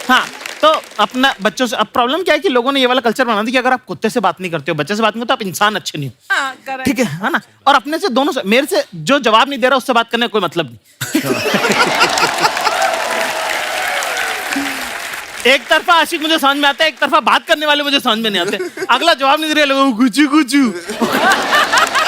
हाँ, तो अपना बच्चों से अब प्रॉब्लम क्या है कि लोगों ने ये वाला कल्चर बना दिया कि अगर आप कुत्ते से बात नहीं करते हो, बच्चे से बात नहीं करते, आप इंसान अच्छे नहीं हो। ठीक है ना? और अपने से दोनों से, मेरे से जो जवाब नहीं दे रहा उससे बात करने का कोई मतलब नहीं। एक तरफा आशिक मुझे समझ में आता है, एक तरफा बात करने वाले मुझे समझ में नहीं आते। अगला जवाब नहीं दे रहे, लोगों गुचू गुचू।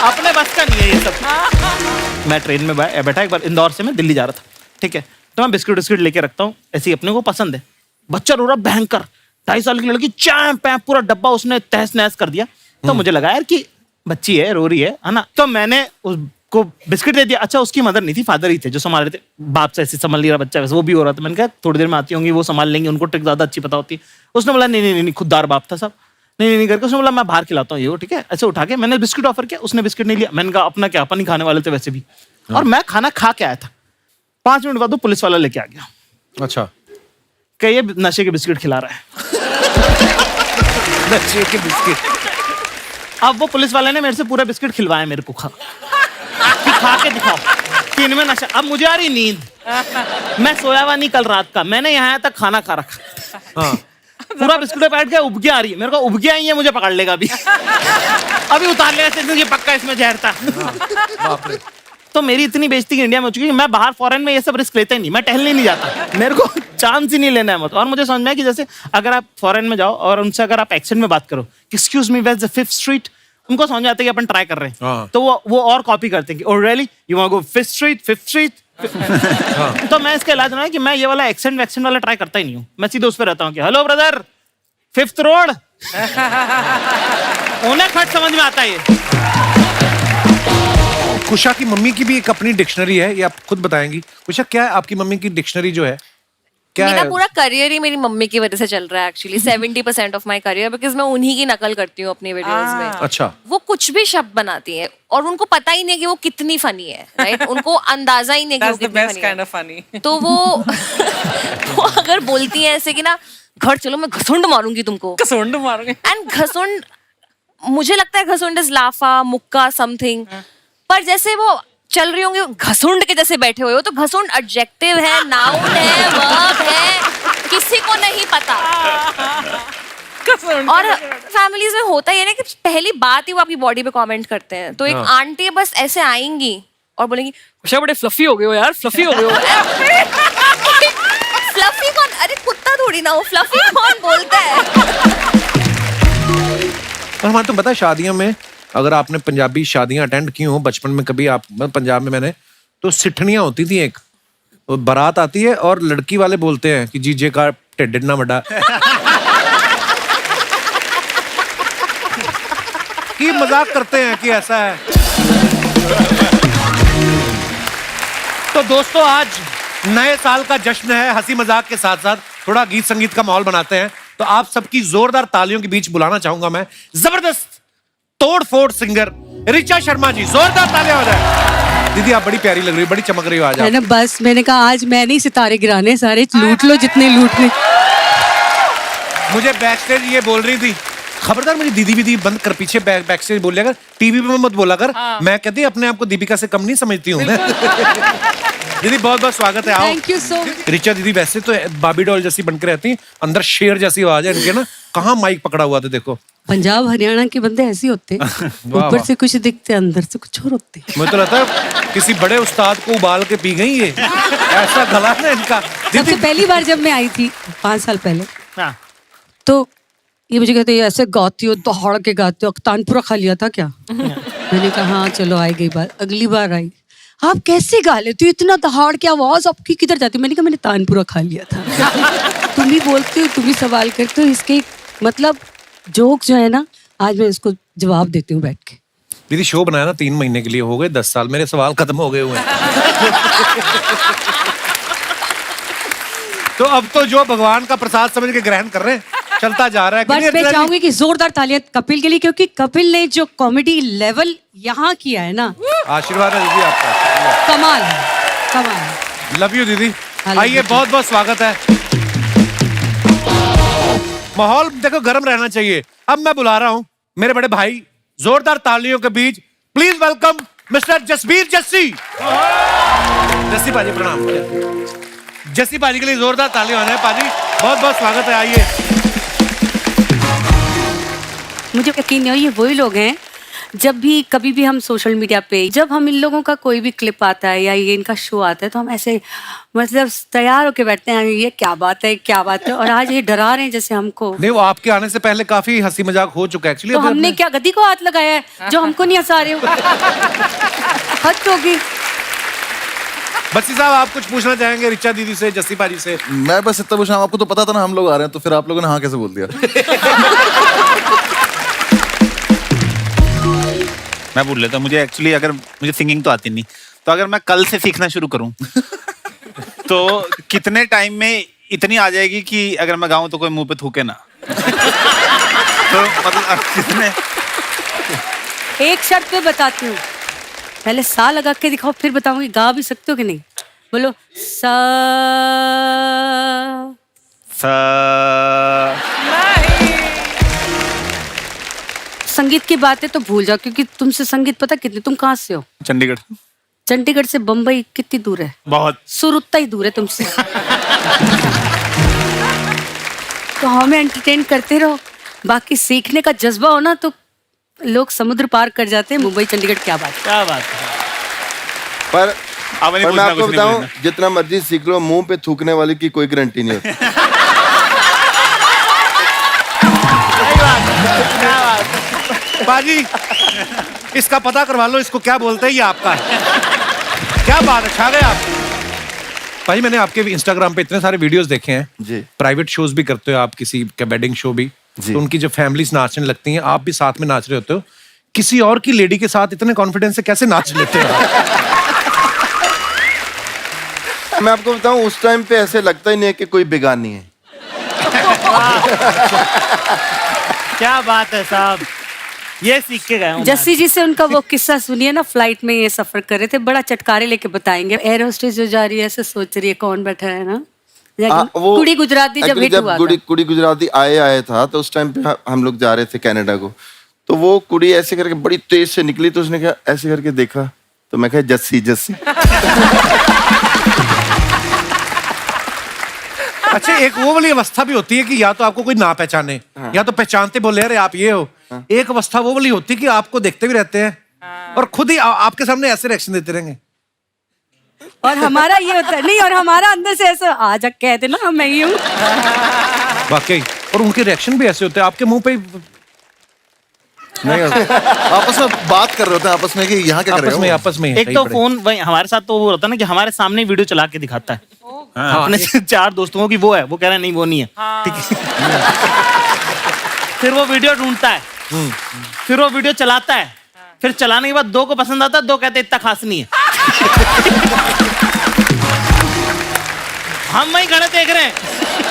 अपने बस का नहीं है ये सब। मैं ट्रेन में बैठा, एक बार इंदौर से मैं दिल्ली जा रहा था, ठीक है, तो मैं बिस्किट विस्किट लेके रखता हूँ, ऐसे ही अपने को पसंद है। बच्चा रो रहा भयंकर, 2.5 साल की लड़की, चैंप पूरा डब्बा उसने तहस नहस कर दिया। तो मुझे लगा यार कि बच्ची है, रो रही है ना, तो मैंने उसको बिस्किट दे दिया। अच्छा, उसकी मदर नहीं थी, फादर ही थे जो संभाल रहे थे। बाप से ऐसे संभाल नहीं रहा बच्चा, वैसे वो भी हो रहा था। मैंने कहा थोड़ी देर में आती होंगी, वो संभाल लेंगे, उनको ट्रिक ज्यादा अच्छी पता होती है। उसने बोला नहीं, खुददार बाप था सब, नहीं करके उसने बोला मैं बाहर खिलाता हूँ ये वो, ठीक है। ऐसे उठा के मैंने बिस्किट ऑफर किया, उसने बिस्किट नहीं लिया। मैंने कहा अपना क्या, अपन ही खाने वाले थे वैसे भी, और मैं खाना खा के आया था। 5 मिनट बाद वो पुलिस वाला लेके आ गया। अच्छा, क्या ये नशे के बिस्किट खिला रहा है। नशे के बिस्किट। अब वो पुलिस वाले ने मेरे से पूरा बिस्किट खिलवाया मेरे को, खा के दिखाओ कि इनमें नशा। अब मुझे आ रही नींद, मैं सोया हुआ नहीं कल रात का, मैंने यहाँ तक खाना खा रखा। हाँ, पूरा बिस्कुट पे बैठ गया, उबकियां आ रही है मेरे को, उबकियां आई है, मुझे पकड़ लेगा अभी। अभी उतार लेगा, ये पक्का इसमें जहर था। बाप रे। तो मेरी इतनी बेइज्जती इंडिया में हो चुकी है, मैं बाहर फॉरेन में ये सब रिस्क लेता ही नहीं, मैं टहलने नहीं जाता, मेरे को चांस ही नहीं लेना है मत। और मुझे समझ में है कि जैसे अगर आप फॉरेन में जाओ और उनसे अगर आप एक्सेंट में बात करो, excuse me, where is the 5th street, उनको समझ में आता है कि अपन ट्राई कर रहे हैं। हाँ। तो वो और कॉपी करते हैं कि oh really you want go 5th street. तो मैं इसका इलाज ना है कि मैं ये वाला एक्सेंट वैक्सेंट वाला ट्राई करता ही नहीं हूँ, मैं सीधे उस पर रहता हूँ कि हेलो ब्रदर 5th रोड। उन्हें फट समझ में आता है ये। कुशा की मम्मी की भी एक अपनी डिक्शनरी है, ये आप खुद बताएंगी। कुशा, क्या है आपकी मम्मी की डिक्शनरी जो है, क्या मेरा है? पूरा करियर ही मेरी मम्मी की वजह से चल रहा है actually. 70% of my career, because मैं उन्हीं की नकल करती हूँ अपनी वीडियोस में। अच्छा, वो कुछ भी शब्द बनाती है और उनको पता ही नहीं है कि वो कितनी फनी है, राइट? उनको अंदाजा ही नहीं कि वो That's the कितनी best फनी kind है। of funny. तो वो अगर बोलती है ऐसे कि ना घर चलो मैं घसुंड मारूंगी तुमको, कसुंड मारूंगी। एंड घसुंड, मुझे लगता है घसुंड इज लाफा मुक्का समथिंग, पर जैसे वो चल रही होंगी घसुंड के जैसे बैठे हुए हो, तो घसुंड एडजेक्टिव है, नाउन है, वर्ब है, किसी को नहीं पता। और फैमिलीज में होता ही है ना कि पहली बात ही वो आपकी बॉडी पे कमेंट करते हैं। तो एक आंटी बस ऐसे आएंगी और बोलेंगी कुशा बड़े फ्लफी हो गए हो यार, फ्लफी हो गए हो। फ्लफी कौन? अरे कुत्ता थोड़ी ना हो, फ्लफी कौन बोलता है? और हमारे तो पता है शादियों में, अगर आपने पंजाबी शादियां अटेंड की हो बचपन में कभी, आप पंजाब में मैंने, तो सिठनियां होती थी। एक तो बारात आती है और लड़की वाले बोलते हैं कि जीजे का ढिड इतना बड़ा कि मजाक करते हैं कि ऐसा है। तो दोस्तों, आज नए साल का जश्न है, हंसी मजाक के साथ साथ थोड़ा गीत संगीत का माहौल बनाते हैं। तो आप सबकी जोरदार तालियों के बीच बुलाना चाहूंगा मैं जबरदस्त तोड़ फोड़ सिंगर ऋचा शर्मा जी। जोरदार तालियां हो जाए। दीदी, आप बड़ी प्यारी लग रही हो, बड़ी चमक रही हो आज है आप। ना, बस मैंने कहा आज मैं नहीं सितारे गिराने, सारे लूट लो जितने लूटने। मुझे बैक स्टेज ये बोल रही थी, खबरदार मुझे दीदी विदी बंद कर, पीछे बैक स्टेज बोल लिया कर, टीवी पे मत बोला कर। मैं कहती अपने आप को दीपिका से कम नहीं समझती हूँ मैं। दीदी बहुत बहुत स्वागत है, आओ। Thank you so much. Richa दीदी वैसे तो बाबी डॉल जैसी बनकर रहती, अंदर शेर जैसी आवाज है इनके ना। कहाँ माइक पकड़ा हुआ था देखो। पंजाब हरियाणा के बंदे ऐसे ही होते, ऊपर से कुछ दिखते अंदर से कुछ और होते। मुझे तो लगता है किसी बड़े उस्ताद को उबाल के पी गई ये, ऐसा गला ना इनका। सबसे पहली बार जब मैं आई थी 5 साल पहले, हाँ। तो ये मुझे कहते ऐसे गाती हो, दहाड़ के गाते हो, तानपुरा खा लिया था क्या? मैंने कहा हाँ चलो, आई गई बात। अगली बार आई, आप कैसे गा लेते हो इतना दहाड़ के, आवाज आपकी किधर जाती? मैंने कहा मैंने तानपुरा खा लिया था। तुम ही बोलते हो, तुम ही सवाल करते हो, इसके मतलब जोक जो है ना, आज मैं इसको जवाब देती हूँ बैठ के। दीदी शो बनाया ना 3 महीने के लिए, हो गए 10 साल, मेरे सवाल खत्म हो गए हुए हैं। तो अब तो जो भगवान का प्रसाद समझ के ग्रहण कर रहे हैं, चलता जा रहा है। बट मैं चाहूंगी कि जोरदार तालियां कपिल के लिए, क्योंकि कपिल ने जो कॉमेडी लेवल यहाँ किया है ना, आशीर्वाद है दीदी आपका, कमाल है, कमाल। लव यू दीदी। love आइए, you too. बहुत बहुत स्वागत है। माहौल देखो गर्म रहना चाहिए। अब मैं बुला रहा हूं मेरे बड़े भाई, जोरदार तालियों के बीच please welcome mister Jasbir Jassi. Jassi पाजी प्रणाम। जस्सी पाजी के लिए जोरदार तालियां होने। पाजी बहुत बहुत स्वागत है, आइए। मुझे यकीन नहीं हो, ये वही लोग हैं जब भी कभी भी हम सोशल मीडिया पे, जब हम इन लोगों का कोई भी क्लिप आता है या ये इनका शो आता है, तो हम ऐसे मतलब तैयार होके बैठते हैं, ये क्या बात है, क्या बात है। और आज ये डरा रहे हैं जैसे हमको। नहीं, वो आपके आने से पहले काफी हंसी मजाक हो चुका है एक्चुअली। तो हमने क्या गद्दी को हाथ लगाया है जो हमको नहीं हंसा रहे हो? हद होगी। बच्ची साहब, आप कुछ पूछना चाहेंगे ऋचा दीदी से, जस्सी पाजी से? मैं बस इतना पूछा, आपको तो पता था ना हम लोग आ रहे हैं, तो फिर आप लोगों ने हाँ कैसे बोल दिया? मैं बोल लेता हूँ, मुझे एक्चुअली अगर मुझे सिंगिंग तो आती नहीं, तो अगर मैं कल से सीखना शुरू करूँ तो कितने टाइम में इतनी आ जाएगी कि अगर मैं गाऊं तो कोई मुंह पे थूके ना। तो मतलब कितने। एक शर्त पे बताती हूँ, पहले सा लगा के दिखाओ फिर बताऊंगी गा भी सकते हो कि नहीं। बोलो सा। संगीत की बातें तो भूल जाओ, क्योंकि तुमसे संगीत पता कितनी, तुम कहाँ से हो? चंडीगढ़। चंडीगढ़ से बम्बई कितनी दूर है? बहुत। सुर उतना ही दूर है तुमसे। तो हमें एंटरटेन करते रहो, बाकी सीखने का जज्बा हो ना तो लोग समुद्र पार कर जाते हैं। मुंबई चंडीगढ़ क्या बात है। क्या बात है। पर अब मैं आपको बताऊं, जितना मर्जी सीख लो, मुंह पे थूकने वाले की कोई गारंटी नहीं होती। बाजी इसका पता करवा लो, इसको क्या बोलते हैं, ये आपका है। क्या बात है, छा गए आप। भाई मैंने आपके इंस्टाग्राम पे इतने सारे वीडियोस देखे हैं जी। प्राइवेट शोज भी करते हो आप, किसी का वेडिंग शो भी, तो उनकी जब फैमिलीज नाचने लगती हैं आप भी साथ में नाच रहे होते हो। किसी और की लेडी के साथ इतने कॉन्फिडेंस से कैसे नाच लेते हो? मैं आपको बताऊं, उस टाइम पे ऐसे लगता ही नहीं है कि कोई बेगानी है। क्या बात है साहब, ये सीख के गए हूं। जस्सी जी से उनका वो किस्सा सुनिए ना, फ्लाइट में ये सफर कर रहे थे, बड़ा चटकारे लेके बताएंगे। एयर होस्टेस जो जा रही है ऐसे सोच रही है कौन बैठा है ना, वो कुड़ी गुजराती जब हिट हुआ था। कुड़ी गुजराती आया था तो उस टाइम पे हम लोग जा रहे थे कनाडा को, तो वो कुड़ी ऐसे करके बड़ी तेज से निकली, तो उसने कहा ऐसे करके देखा, तो मैं कहा जस्सी जस्सी। अच्छा, एक वो वाली अवस्था भी होती है कि या तो आपको कोई ना पहचाने, या तो पहचानते बोले अरे आप ये हो। एक अवस्था वो वाली होती है कि आपको देखते भी रहते हैं और खुद ही आपके सामने ऐसे रिएक्शन देते रहेंगे। और हमारा ये होता है नहीं, और हमारा अंदर से ऐसा आज कह देना मैं ही हूँ। वाकई, और उनके रिएक्शन भी ऐसे होते हैं आपके मुंह पे नहीं, आपस में बात कर रहे होते हैं आपस में कि यहाँ क्या कर रहे हो। आपस में एक तो फोन वही हमारे साथ तो वो होता है ना कि हमारे सामने वीडियो चला के दिखाता है। अपने 4 दोस्तों की वो है, वो कह रहा है नहीं वो नहीं है, ठीक है। फिर वो वीडियो ढूंढता है, फिर वो वीडियो चलाता है, फिर चलाने के बाद 2 को पसंद आता है, 2 कहते इतना खास नहीं है। हम वही खड़े देख रहे हैं।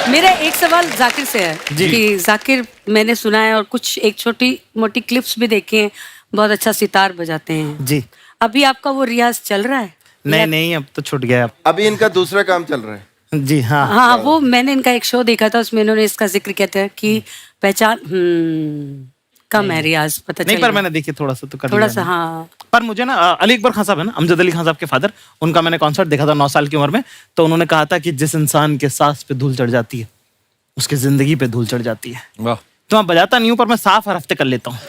मेरा एक सवाल जाकिर से है कि जाकिर, मैंने सुना है और कुछ एक छोटी मोटी क्लिप्स भी देखे हैं, बहुत अच्छा सितार बजाते हैं जी। अभी आपका वो रियाज चल रहा है? नहीं अब तो छूट गया। अभी इनका दूसरा काम चल रहा है। जी हाँ। हाँ, वो मैंने इनका एक शो देखा था, उसमें इन्होंने इसका जिक्र किया था कि पहचान कम है रियाज, पता नहीं, पर मैंने देखी थोड़ा सा तो कर थोड़ा लिया सा। हाँ, पर मुझे ना अली अकबर खान साहब है ना, अमजद अली खान साहब के फादर, उनका मैंने कॉन्सर्ट देखा था 9 साल की उम्र में। तो उन्होंने कहा था कि जिस इंसान के सांस पे धूल चढ़ जाती है उसकी जिंदगी पे धूल चढ़ जाती है। वाह। तो मैं बजाता नहीं हूँ, पर मैं साफ हर हफ्ते कर लेता हूँ।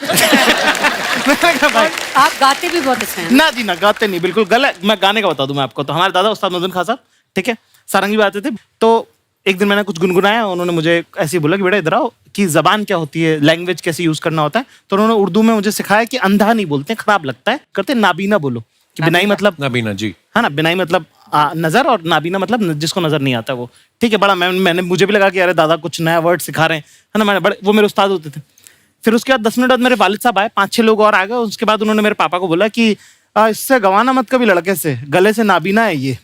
आप गाते भी बहुत अच्छे हैं। ना जी ना, गाते नहीं, बिल्कुल गलत। मैं गाने का बता दूं मैं आपको, तो हमारे दादा उस्ताद मदन खान साहब, ठीक है, सारंगी बजाते थे। तो एक दिन मैंने कुछ गुनगुनाया, उन्होंने मुझे ऐसे ही बोला कि बेटा इधर आओ, कि जबान क्या होती है, लैंग्वेज कैसे यूज करना होता है। तो उन्होंने उर्दू में मुझे सिखाया कि अंधा नहीं बोलते, खराब लगता है, करते नाबीना बोलो। कि बिनाई मतलब नबीना जी, है ना, बिनाई मतलब नजर, और नाबीना मतलब जिसको नजर नहीं आता वो, ठीक है। बड़ा मैंने मुझे भी लगा कि अरे दादा कुछ नया वर्ड सिखा रहे हैं, है ना। मैंने बड़े, वो मेरे उस्ताद होते थे। फिर उसके बाद 10 मिनट बाद मेरे वालिद साहब आए, 5-6 लोग और आ गए। उसके बाद उन्होंने मेरे पापा को बोला कि इससे गवाना मत कभी लड़के से, गले से नाबीना है ये।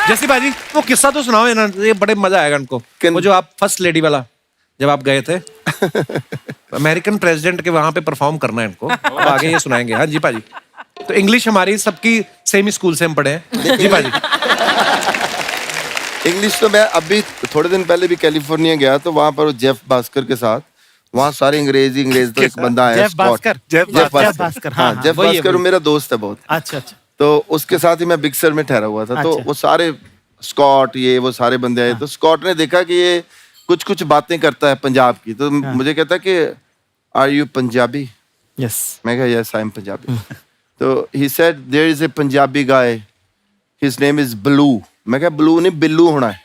जैसी बाजी वो किस्सा तो सुनाओ ना, ये बड़े मजा आएगा उनको। वो जो आप फर्स्ट लेडी वाला जब आप गए थे अमेरिकन प्रेसिडेंट के वहां पे परफॉर्म करना है इनको, अब आगे ये सुनाएंगे। हाँ जी पाजी, तो इंग्लिश हमारी सबकी सेम स्कूल से हम पढ़े हैं। जी पाजी। इंग्लिश तो मैं अभी थोड़े दिन पहले भी कैलिफोर्निया गया, तो वहां पर जेफ भास्कर के साथ, वहाँ सारे अंग्रेजी तो एक बंदा है जेफ भास्कर। हाँ, जेफ भास्कर मेरा दोस्त है बहुत। अच्छा। तो उसके साथ ही मैं बिग सर में ठहरा हुआ था। तो वो सारे स्कॉट, ये वो सारे बंदे आए। तो स्कॉट ने देखा कि ये कुछ बातें करता है पंजाब की, तो मुझे कहता कि आर यू पंजाबी? यस। मैं कहा यस आई एम पंजाबी। तो he said there is a Punjabi guy, his name is Blue. मैं कहा ब्लू नहीं, बिल्लू होना है।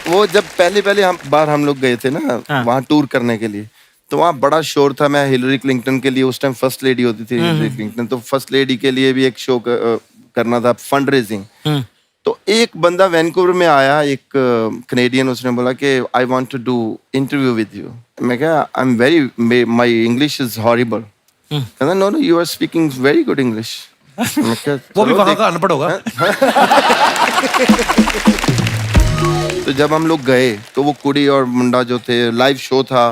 वो जब पहले हम लोग गए थे ना वहाँ टूर करने के लिए, तो वहाँ बड़ा शोर था। मैं हिलरी क्लिंटन के लिए, उस टाइम फर्स्ट लेडी होती थी हिलरी क्लिंटन, तो फर्स्ट लेडी के लिए भी एक शो करना था, फंड रेजिंग। तो एक बंदा वैनकूवर में आया, एक कनेडियन, उसने बोला कि I want to do interview with you. मैं कहा I am very, my English is horrible. कहता no no, you are speaking very good English. वो भी वहां का अनपढ़ होगा। तो जब हम लोग गए तो वो कुड़ी और मुंडा जो थे, लाइव शो था,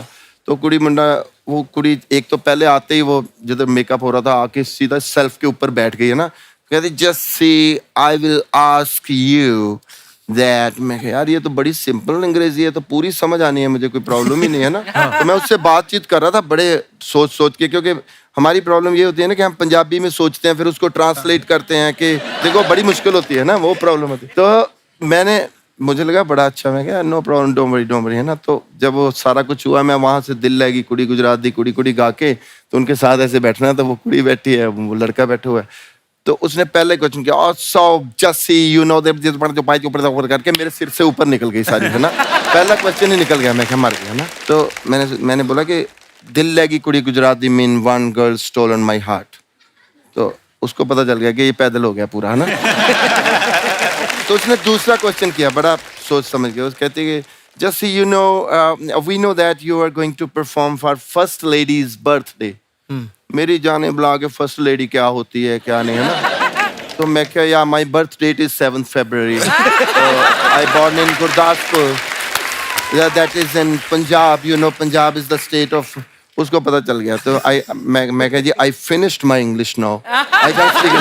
तो कुड़ी मुंडा, वो कुड़ी एक तो पहले आते ही वो जिधर मेकअप हो रहा था आके सीधा सेल्फ के ऊपर बैठ गई है ना, कहती just see I will ask you that. मैं कहा यार ये तो बड़ी सिंपल अंग्रेजी है, तो पूरी समझ आनी है मुझे, कोई प्रॉब्लम ही नहीं है ना। तो मैं उससे बातचीत कर रहा था बड़े सोच सोच के, क्योंकि हमारी प्रॉब्लम ये होती है ना कि हम पंजाबी में सोचते हैं फिर उसको ट्रांसलेट करते हैं कि देखो बड़ी मुश्किल होती है ना, वो प्रॉब्लम होती है। तो मुझे लगा बड़ा अच्छा, मैं क्या नो प्रॉब्लम, डोंट वरी है ना। तो जब वो सारा कुछ हुआ, मैं वहां से दिल लगी कुड़ी गुजरात दी कुड़ी गा के, तो उनके साथ ऐसे बैठना, तो वो कुड़ी बैठी है, वो लड़का बैठा हुआ है। तो उसने पहले क्वेश्चन किया, सो जस्सी यू नो दैट जो पाई के ऊपर करके मेरे सिर से ऊपर निकल गई सारी, है ना। पहला क्वेश्चन ही निकल गया, मैं क्या मर गया ना। तो मैंने बोला कि दिल लगी कुड़ी गुजरात दी mean one girl stolen my heart. तो उसको पता चल गया कि ये पैदल हो गया पूरा, है ना। तो उसने दूसरा क्वेश्चन किया, बड़ा सोच समझ गया। उस कहती है just you know we know that you are going to perform for first lady's birthday. मेरी जाने बुला के फर्स्ट लेडी क्या होती है क्या नहीं, है ना। तो मैं क्या, या my birth date is 7 February, I born in Gurdaspur, that is in Punjab, you know Punjab is the state of. उसको पता चल गया। तो मैं कह जी I finished my English now, I can speak.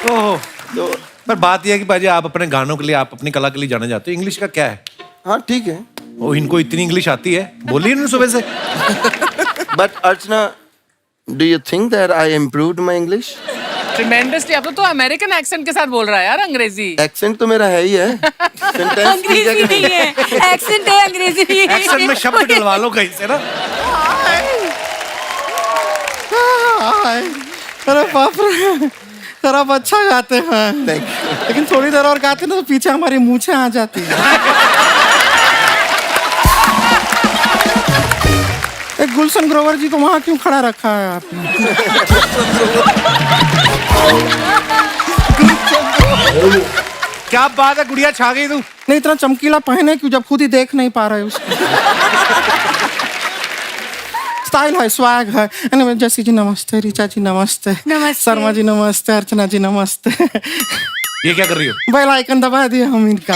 तो पर बात यह है कि भाजी आप अपने गानों के लिए, आप अपनी कला के लिए जाने जाते हो, इंग्लिश का क्या है? हाँ ठीक है, ओ इनको इतनी इंग्लिश आती है, बोली ना सुबह से। But Archana, do you think that I improved my English? Tremendously. अब तो अमेरिकन एक्सेंट के साथ बोल रहा है यार, अंग्रेजी। एक्सेंट तो मेरा है ही है, अंग्रेजी नहीं है, एक्सेंट है, अंग्रेजी नहीं है। एक्सेंट में शब्द डलवा लो कहीं से ना। अरे बाप रे, सर आप अच्छा गाते हैं, लेकिन थोड़ी देर और गाते ना तो पीछे हमारी मूछें आ जाती है। एक गुलशन ग्रोवर जी को वहां क्यों खड़ा रखा है आपने? क्या बात है, गुड़िया छा गई तू। नहीं इतना चमकीला पहने क्यों जब खुद ही देख नहीं पा रहे उसको। स्टाइल है, स्वैग है। anyway, जैसी जी नमस्ते, ऋचा जी नमस्ते, शर्मा जी नमस्ते, अर्चना जी नमस्ते। ये क्या कर रही हो? बेल आइकन दबा दिया हम इनका।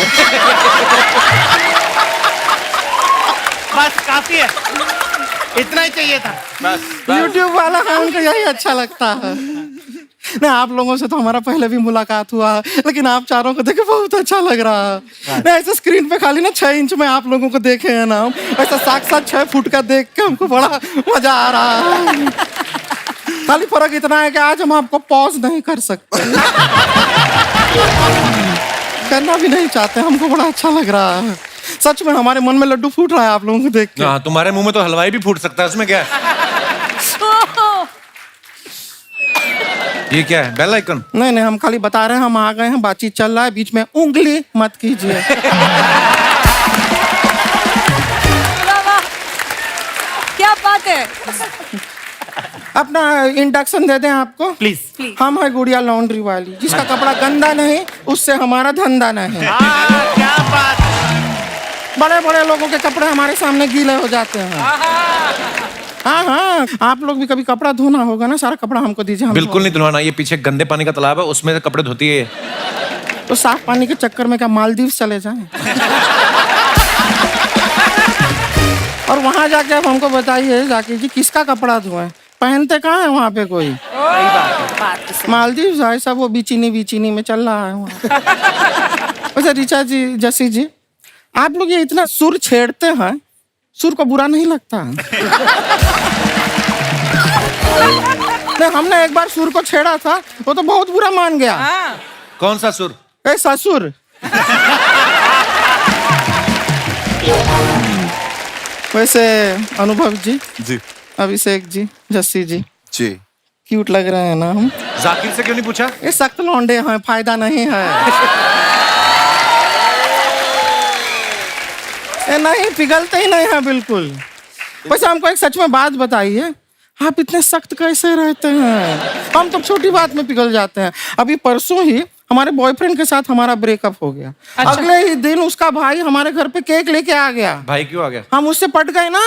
बस काफी है, इतना ही चाहिए था। बस YouTube वाला है, उनको यही अच्छा लगता है। नहीं आप लोगों से तो हमारा पहले भी मुलाकात हुआ, लेकिन आप चारों को देखे बहुत अच्छा लग रहा है। नहीं ऐसे स्क्रीन पे खाली ना 6 इंच में आप लोगों को देखे हैं ना, ऐसा साक्षात 6 फुट का देख के हमको बड़ा मजा आ रहा है। खाली फर्क इतना है कि आज हम आपको पॉज नहीं कर सकते, करना भी नहीं चाहते। हमको बड़ा अच्छा लग रहा है, सच में हमारे मन में लड्डू फूट रहा है आप लोगों को देख के। हाँ, तुम्हारे मुंह में तो हलवाई भी फूट सकता है, उसमें क्या है? ये क्या है, बेल आइकन? नहीं नहीं, हम खाली बता रहे हैं हम आ गए हैं, बातचीत चल रहा है, बीच में उंगली मत कीजिए। क्या बात है। अपना इंडक्शन दे दें आपको प्लीज। हम है गुड़िया लॉन्ड्री वाली, जिसका कपड़ा गंदा नहीं उससे हमारा धंधा नहीं। क्या बात। बड़े बड़े लोगों के कपड़े हमारे सामने गीले हो जाते हैं। हाँ हाँ, आप लोग भी कभी कपड़ा धोना होगा ना, सारा कपड़ा हमको दीजिए। हम बिल्कुल नहीं धुलवाना, ये पीछे गंदे पानी का तालाब है, उसमें से कपड़े धोती है। तो साफ पानी के चक्कर में क्या मालदीव चले जाएं? और वहां जाके अब हमको बताइए जाके जी किसका कपड़ा धोएं, पहनते कहाँ है वहाँ पे कोई? मालदीव ऐसा वो बीचिनी में चल रहा है वहाँ। वैसे ऋचा जी, जसी जी, आप लोग ये इतना सुर छेड़ते हैं, सुर को बुरा नहीं लगता? नहीं, हमने एक बार सुर को छेड़ा था, वो तो बहुत बुरा मान गया। कौन सा सुर? ए ससुर। वैसे अनुभव जी, अभिषेक जी, जस्सी जी, क्यूट लग रहे हैं ना हम? जाकिर से क्यों नहीं पूछा? ये सख्त लौंडे हैं, फायदा नहीं है। नहीं पिघलते ही नहीं है बिल्कुल। वैसे हमको एक सच में बात बताइए, आप इतने सख्त कैसे रहते हैं? हम तो छोटी बात में पिघल जाते हैं। अभी परसों ही हमारे बॉयफ्रेंड के साथ हमारा ब्रेकअप हो गया। अगले ही दिन उसका भाई हमारे घर पे केक लेके आ गया। भाई क्यों आ गया? हम उससे पट गए ना।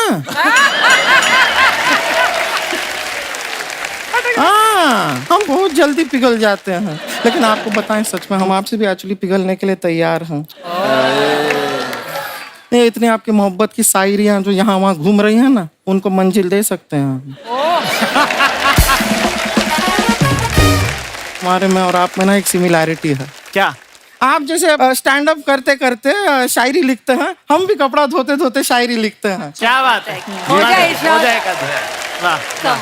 हाँ, हम बहुत जल्दी पिघल जाते हैं। लेकिन आपको बताएं, सच में हम आपसे भी एक्चुअली पिघलने के लिए तैयार हैं। ये इतनी आपकी मोहब्बत की शायरियां जो यहाँ वहाँ घूम रही हैं ना, उनको मंजिल दे सकते हैं। हमारे में और आप में ना एक सिमिलैरिटी है। क्या? आप जैसे स्टैंड अप करते करते शायरी लिखते हैं, हम भी कपड़ा धोते धोते शायरी लिखते हैं। क्या बात है? हो जाएगा। वाह,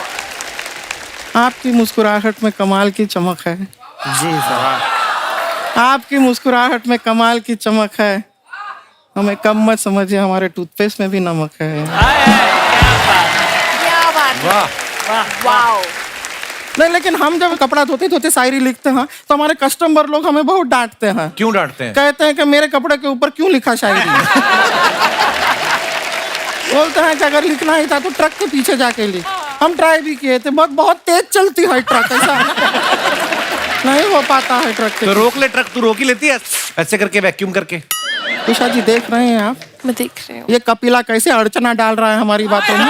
आपकी मुस्कुराहट में कमाल की चमक है। जी सर। आपकी मुस्कुराहट में कमाल की चमक है। हमें कम मत समझिए, हमारे टूथपेस्ट में भी नमक है। क्या बात है। वाओ। नहीं, लेकिन हम जब कपड़ा धोते धोते शायरी लिखते हैं तो हमारे कस्टमर लोग हमें बहुत डांटते हैं। क्यों डांटते हैं? कहते हैं कि मेरे कपड़े के ऊपर क्यों लिखा शायरी। बोलते हैं कि अगर लिखना ही था तो ट्रक के पीछे जाके लिख। हम ट्राई भी किए थे, बहुत तेज चलती है ट्रक, ऐसा नहीं हो पाता है ट्रक के। तो रोक ले ट्रक, तू रोक ही लेती है ऐसे करके, वैक्यूम करके। उषा जी देख रहे हैं आप? मैं देख रही हूँ। ये कपिला कैसे अड़चना डाल रहा है हमारी बातों में।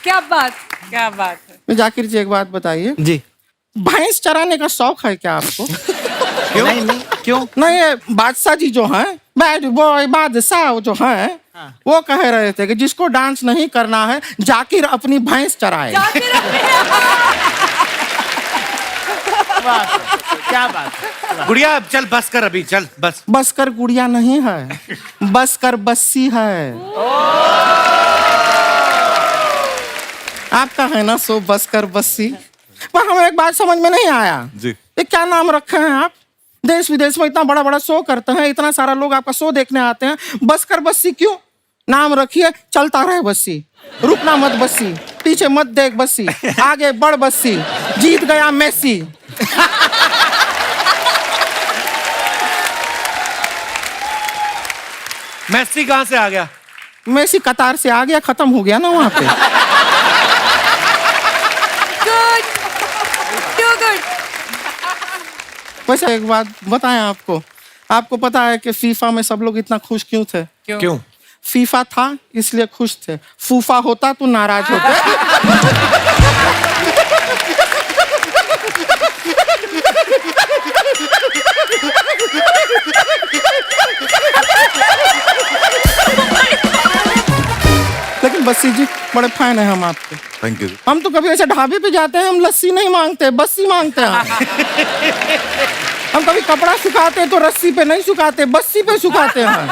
क्या बात है। जाकिर जी एक बात बताइए जी। भैंस चराने का शौक है क्या आपको? क्यों? नहीं, क्यों? नहीं, ये बादशाह जी जो हैं, बैड बॉय बादशाह जो हैं, वो कह रहे थे कि जिसको डांस नहीं करना है जाकिर अपनी भैंस चराए। क्या बात? गुड़िया चल बस कर, अभी चल बस। बस कर गुड़िया नहीं है, बस कर बस्सी है। आपका है ना सो बस कर बस्सी। पर हमें एक बात समझ में नहीं आया जी। ये क्या नाम रखे हैं आप? देश विदेश में इतना बड़ा बड़ा शो करते हैं, इतना सारा लोग आपका शो देखने आते हैं, बस कर बस्सी क्यों नाम रखिए? चलता रहे बस्सी, रुकना मत बस्सी, पीछे मत देख बस्सी, आगे बढ़ बस्सी, जीत गया मेसी। मेसी कहाँ से आ गया? मेसी कतार से आ गया, खत्म हो गया ना वहां पे। वैसे एक बात बताएं आपको, आपको पता है कि फीफा में सब लोग इतना खुश क्यों थे? क्यों? फीफा था इसलिए खुश थे, फूफा होता तो नाराज होते। लेकिन बस्सी जी बड़े फैन है हम आपके। Thank you. हम तो कभी ऐसे ढाबे पे जाते हैं, हम लस्सी नहीं मांगते, बस्सी मांगते हैं। हम कभी कपड़ा सुखाते हैं तो रस्सी पे नहीं सुखाते, बस्सी पे सुखाते हैं।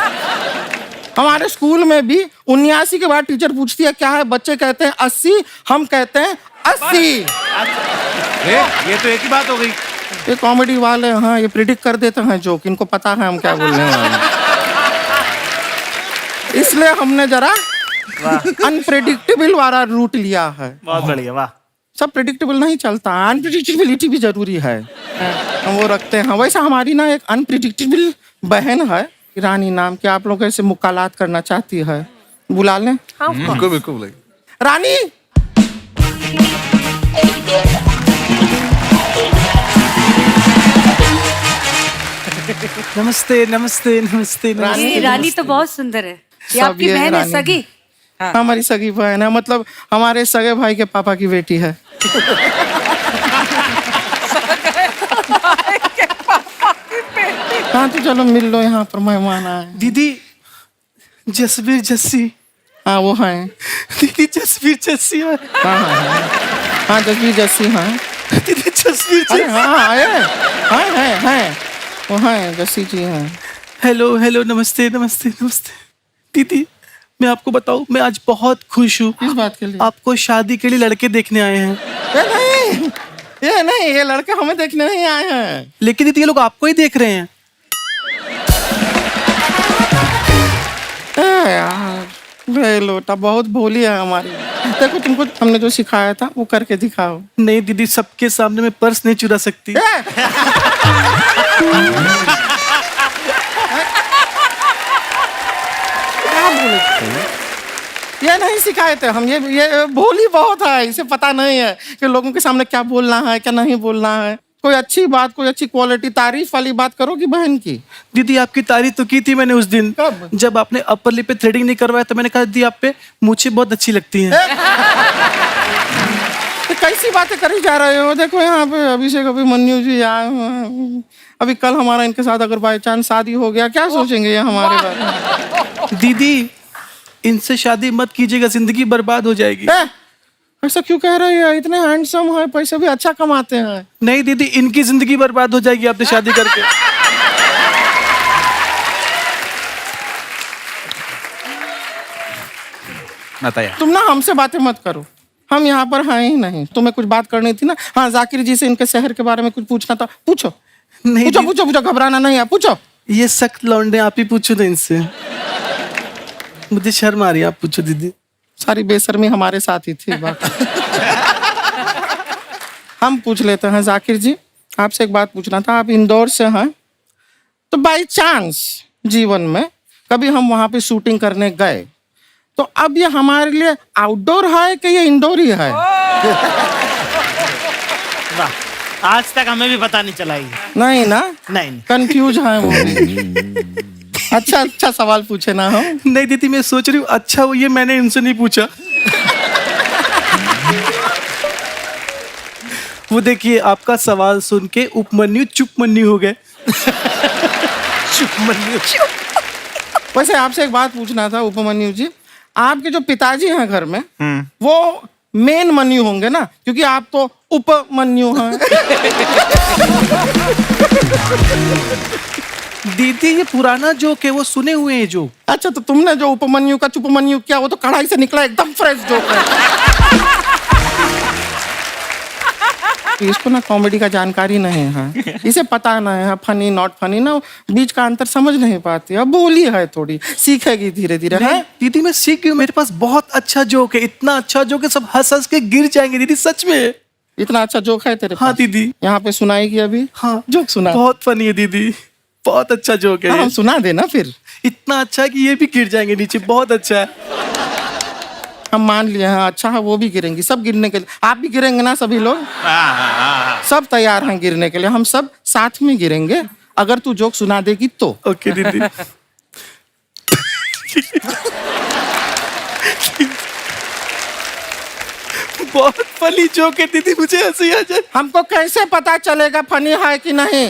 हमारे स्कूल में भी 79 के बाद टीचर पूछती है क्या है, बच्चे कहते हैं 80, हम कहते हैं 80। ये तो एक ही बात हो गई। ये कॉमेडी वाले हाँ, ये प्रिडिक्ट कर देते हैं जोक, इनको पता है हम क्या बोलने वाले हैं। इसलिए हमने जरा अनप्रेडिक्टेबल वाला रूट लिया है। बहुत बढ़िया, वाह। सब प्रेडिक्टेबल नहीं चलता, अनप्रेडिक्टेबिलिटी भी जरूरी है, हम वो रखते हैं। वैसे हमारी ना एक अनप्रेडिक्टेबल बहन है रानी नाम की, आप लोगों से मुकालात करना चाहती है, बुला लें? बिल्कुल बिल्कुल बुलाइए। रानी नमस्ते नमस्ते नमस्ते। ये रानी तो बहुत सुंदर है। ये सब आपकी ये बहन है रानी। सगी? हमारी सगी बहन है, मतलब हमारे सगे भाई के पापा की बेटी है। हाँ तो चलो मिल लो, यहाँ पर मेहमान आए। दीदी जसबीर जस्सी। हाँ वो है दीदी जसबीर जस्सी। हाँ जसबीर जस्सी हाँ। दीदी जसबीर अरे हाँ है वो है जस्सी जी हैं। हेलो हेलो, नमस्ते नमस्ते नमस्ते। दीदी मैं आपको बताऊं, मैं आज बहुत खुश हूँ। किस बात के लिए? आपको शादी के लिए लड़के देखने आए हैं। ये नहीं, ये लड़के हमें देखने नहीं आए हैं। लेकिन दीदी ये लोग आपको ही देख रहे हैं। यार बे लोटा बहुत भोली है हमारी। देखो तुमको हमने जो सिखाया था वो करके दिखाओ। नहीं दीदी, सबके सामने मैं पर्स नहीं चुरा सकती। बोले थे? ये नहीं सिखाए थे हम, ये भोली बहुत है, इसे पता नहीं है कि लोगों के सामने क्या बोलना है क्या नहीं बोलना है। कोई अच्छी बात, कोई अच्छी क्वालिटी, तारीफ वाली बात करोगी बहन की। दीदी आपकी तारीफ तो की थी मैंने उस दिन, कब? जब आपने अपर लिप पे थ्रेडिंग नहीं करवाया तो मैंने कहा दीदी आप पे मूछें बहुत अच्छी लगती हैं। तो कैसी बातें करी जा रहे हो? देखो यहाँ पे अभिषेक अभिमन्यु जी आए हुए हैं। अभी कल हमारा इनके साथ अगर बाई चांस शादी हो गया, क्या सोचेंगे ये हमारे बारे में? दीदी इनसे शादी मत कीजिएगा, जिंदगी बर्बाद हो जाएगी। ऐसा क्यों कह रहे हैं? इतने हैंडसम है, पैसे भी अच्छा कमाते हैं। नहीं दीदी, इनकी जिंदगी बर्बाद हो जाएगी आपने शादी करके। बताया तुम ना हमसे बातें मत करो, हम यहाँ पर हैं ही नहीं। तुम्हें कुछ बात करनी थी ना? हाँ, जाकिर जी से इनके शहर के बारे में कुछ पूछना था, पूछो। नहीं पूछो पूछो पूछो, घबराना नहीं है, पूछो। ये सख्त लौंडे, आप ही पूछो ना इनसे, मुझे शर्म आ रही है, आप पूछो दीदी। सारी बेशर्मी हमारे साथ ही थी। बात हम पूछ लेते हैं। जाकिर जी, आपसे एक बात पूछना था। आप इंदौर से हैं, तो बाई चांस जीवन में कभी हम वहां पे शूटिंग करने गए, तो अब ये हमारे लिए आउटडोर है कि ये इंडोर ही है? आज तक हमें भी पता नहीं चला ये। नहीं ना? नहीं कंफ्यूज है वो भी। अच्छा सवाल पूछे ना हम। नहीं दीदी, मैं सोच रही हूँ अच्छा वो ये मैंने इनसे नहीं पूछा। वो देखिए आपका सवाल सुन के उपमन्यु चुपमन्यु हो गए। चुपमन्यु। वैसे आपसे एक बात पूछना था उपमन्यु जी, आपके जो पिताजी हैं घर में, वो मेन मन्यु होंगे ना, क्योंकि आप तो उपमन्यु हैं। दीदी ये पुराना जोक है, वो सुने हुए हैं जोक। अच्छा, तो तुमने जो उपमन्यु का चुपमन्यु किया, वो तो कढ़ाई से निकला, एकदम फ्रेश जोक है। इसको ना कॉमेडी का जानकारी नहीं है, इसे पता नहीं है फनी नॉट फनी ना, बीच का अंतर समझ नहीं पाती। अब बोली है, थोड़ी सीखेगी धीरे धीरे। है दीदी मैं सीख गई, मेरे पास बहुत अच्छा जोक है, इतना अच्छा जोक है सब हंस हंस के गिर जाएंगे दीदी, सच में। इतना अच्छा जोक है तेरे पास? हाँ दीदी। यहाँ पे सुनाएगी अभी? हाँ जोक सुना। बहुत फनी है दीदी, बहुत अच्छा जोक है। हम सुना देना फिर। इतना अच्छा है कि ये भी गिर जाएंगे नीचे, बहुत अच्छा है। हम मान लिए हैं, अच्छा है, वो भी गिरेंगी, सब गिरने के लिए। आप भी गिरेंगे ना? सभी लोग सब तैयार हैं गिरने के लिए, हम सब साथ में गिरेंगे अगर तू जोक सुना देगी तो। ओके दीदी। बहुत फनी जोक है दीदी, मुझे हंसी आ जाए। हमको कैसे पता चलेगा फनी है कि नहीं?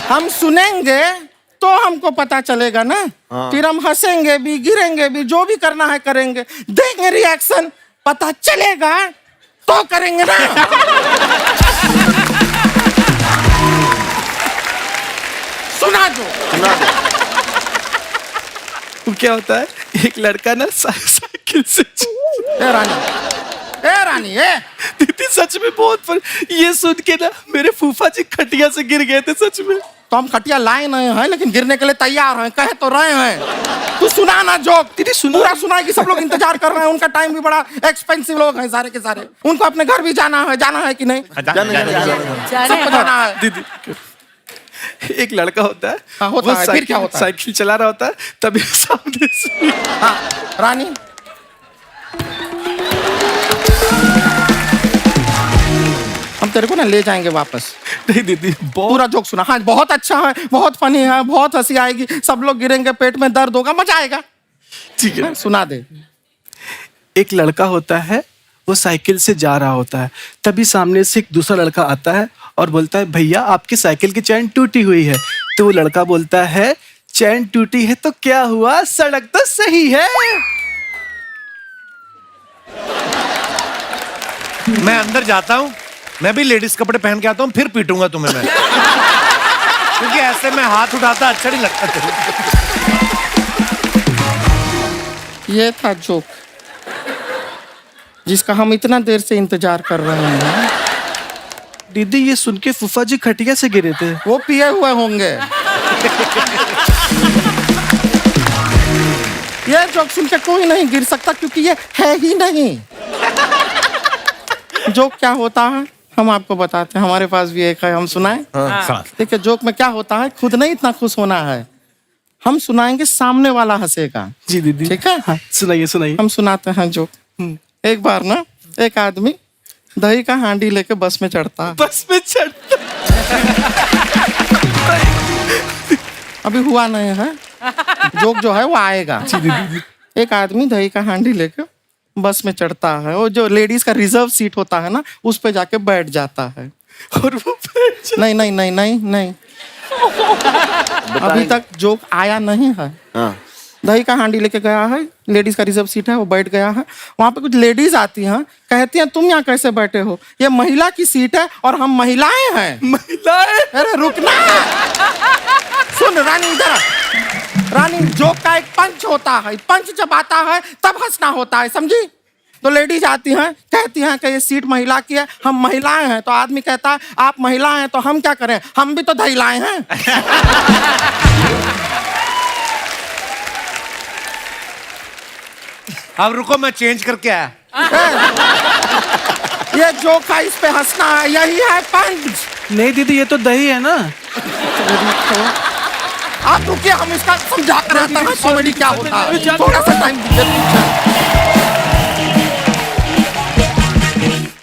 हम सुनेंगे तो हमको पता चलेगा ना। फिर हम हंसेंगे भी, गिरेंगे भी, जो भी करना है करेंगे, देंगे रिएक्शन, पता चलेगा तो करेंगे ना। सुना दो। वो क्या होता है, एक लड़का ना साइकिल से रानी दीदी सच में बहुत फनी। ये सुन के ना मेरे फूफा जी खटिया से गिर गए थे सच में। तो हम खटिया लाए नहीं हैं, लेकिन गिरने के लिए तैयार हैं, कहे तो रहे हैं। तू सुना ना जोक। दीदी सुना। पूरा सुना कि सब लोग इंतजार कर रहे हैं, उनका टाइम भी बड़ा एक्सपेंसिव लोग हैं सारे के सारे, उनको अपने घर भी जाना है कि नहीं? सबको जाना है। दीदी एक लड़का होता है, हाँ, होता है। फिर क्या होता है? साइकिल चला रहा होता है, तभी सामने से हाँ, रानी हम तेरे को ना ले जाएंगे वापस। नहीं दीदी पूरा जोक सुना। हाँ, बहुत अच्छा है, बहुत फनी है, बहुत हंसी आएगी, सब लोग गिरेंगे, पेट में दर्द होगा, मजा आएगा। ठीक है सुना दे। एक लड़का होता है, वो साइकिल से जा रहा होता है, तभी सामने से एक दूसरा लड़का आता है और बोलता है भैया आपकी साइकिल की चैन टूटी हुई है। तो वो लड़का बोलता है चैन टूटी है तो क्या हुआ, सड़क तो सही है। मैं अंदर जाता हूँ, मैं भी लेडीज कपड़े पहन के आता हूँ, फिर पीटूंगा तुम्हें मैं। क्योंकि ऐसे में हाथ उठाता अच्छा नहीं लगता तेरे। ये था जोक जिसका हम इतना देर से इंतजार कर रहे हैं। दीदी ये सुन के फूफा जी खटिया से गिरे थे। वो पिए हुए होंगे। ये जोक सुन के कोई नहीं गिर सकता, क्योंकि ये है ही नहीं। जोक क्या होता है हम आपको बताते हैं, हमारे पास भी एक है, हम सुनाएं। देखिए जोक में क्या होता है, खुद नहीं इतना खुश होना है, हम सुनाएंगे, सामने वाला हंसेगा। जी दीदी। ठीक है? हाँ, सुनाइए सुनाइए। हम सुनाते हैं जोक। एक बार ना एक आदमी दही का हांडी लेके बस में चढ़ता है। बस में चढ़ता। अभी हुआ नहीं है, जोक जो है वो आएगा। एक आदमी दही का हांडी लेके बस में चढ़ता है, वो जो लेडीज का रिजर्व सीट होता है ना, उस पे जाके बैठ जाता है। और वो नहीं नहीं नहीं नहीं नहीं, अभी तक जोक आया नहीं है। हाँ। दही का हांडी लेके गया है, लेडीज का रिजर्व सीट है, वो बैठ गया है। वहां पे कुछ लेडीज आती हैं, कहती हैं तुम यहाँ कैसे बैठे हो, ये महिला की सीट है और हम महिलाएं हैं। महिलाएं? अरे रुकना, सुन रानी इधर आ। रानी, जोक का एक पंच होता है, पंच जब आता है तब हंसना होता है, समझी? तो लेडीज आती हैं, कहती हैं कि ये सीट महिला की है, हम महिलाएं हैं। तो आदमी कहता है आप महिला हैं तो हम क्या करें, हम भी तो दहिलाए हैं। अब रुको, मैं चेंज करके आया। ये जोक है, इस पे हंसना है, यही है पंच। नहीं दीदी, ये तो दही है ना। आप रुकिए, हम इसका समझा कर आते हैं कॉमेडी क्या होता है। थोड़ा सा टाइम दीजिए।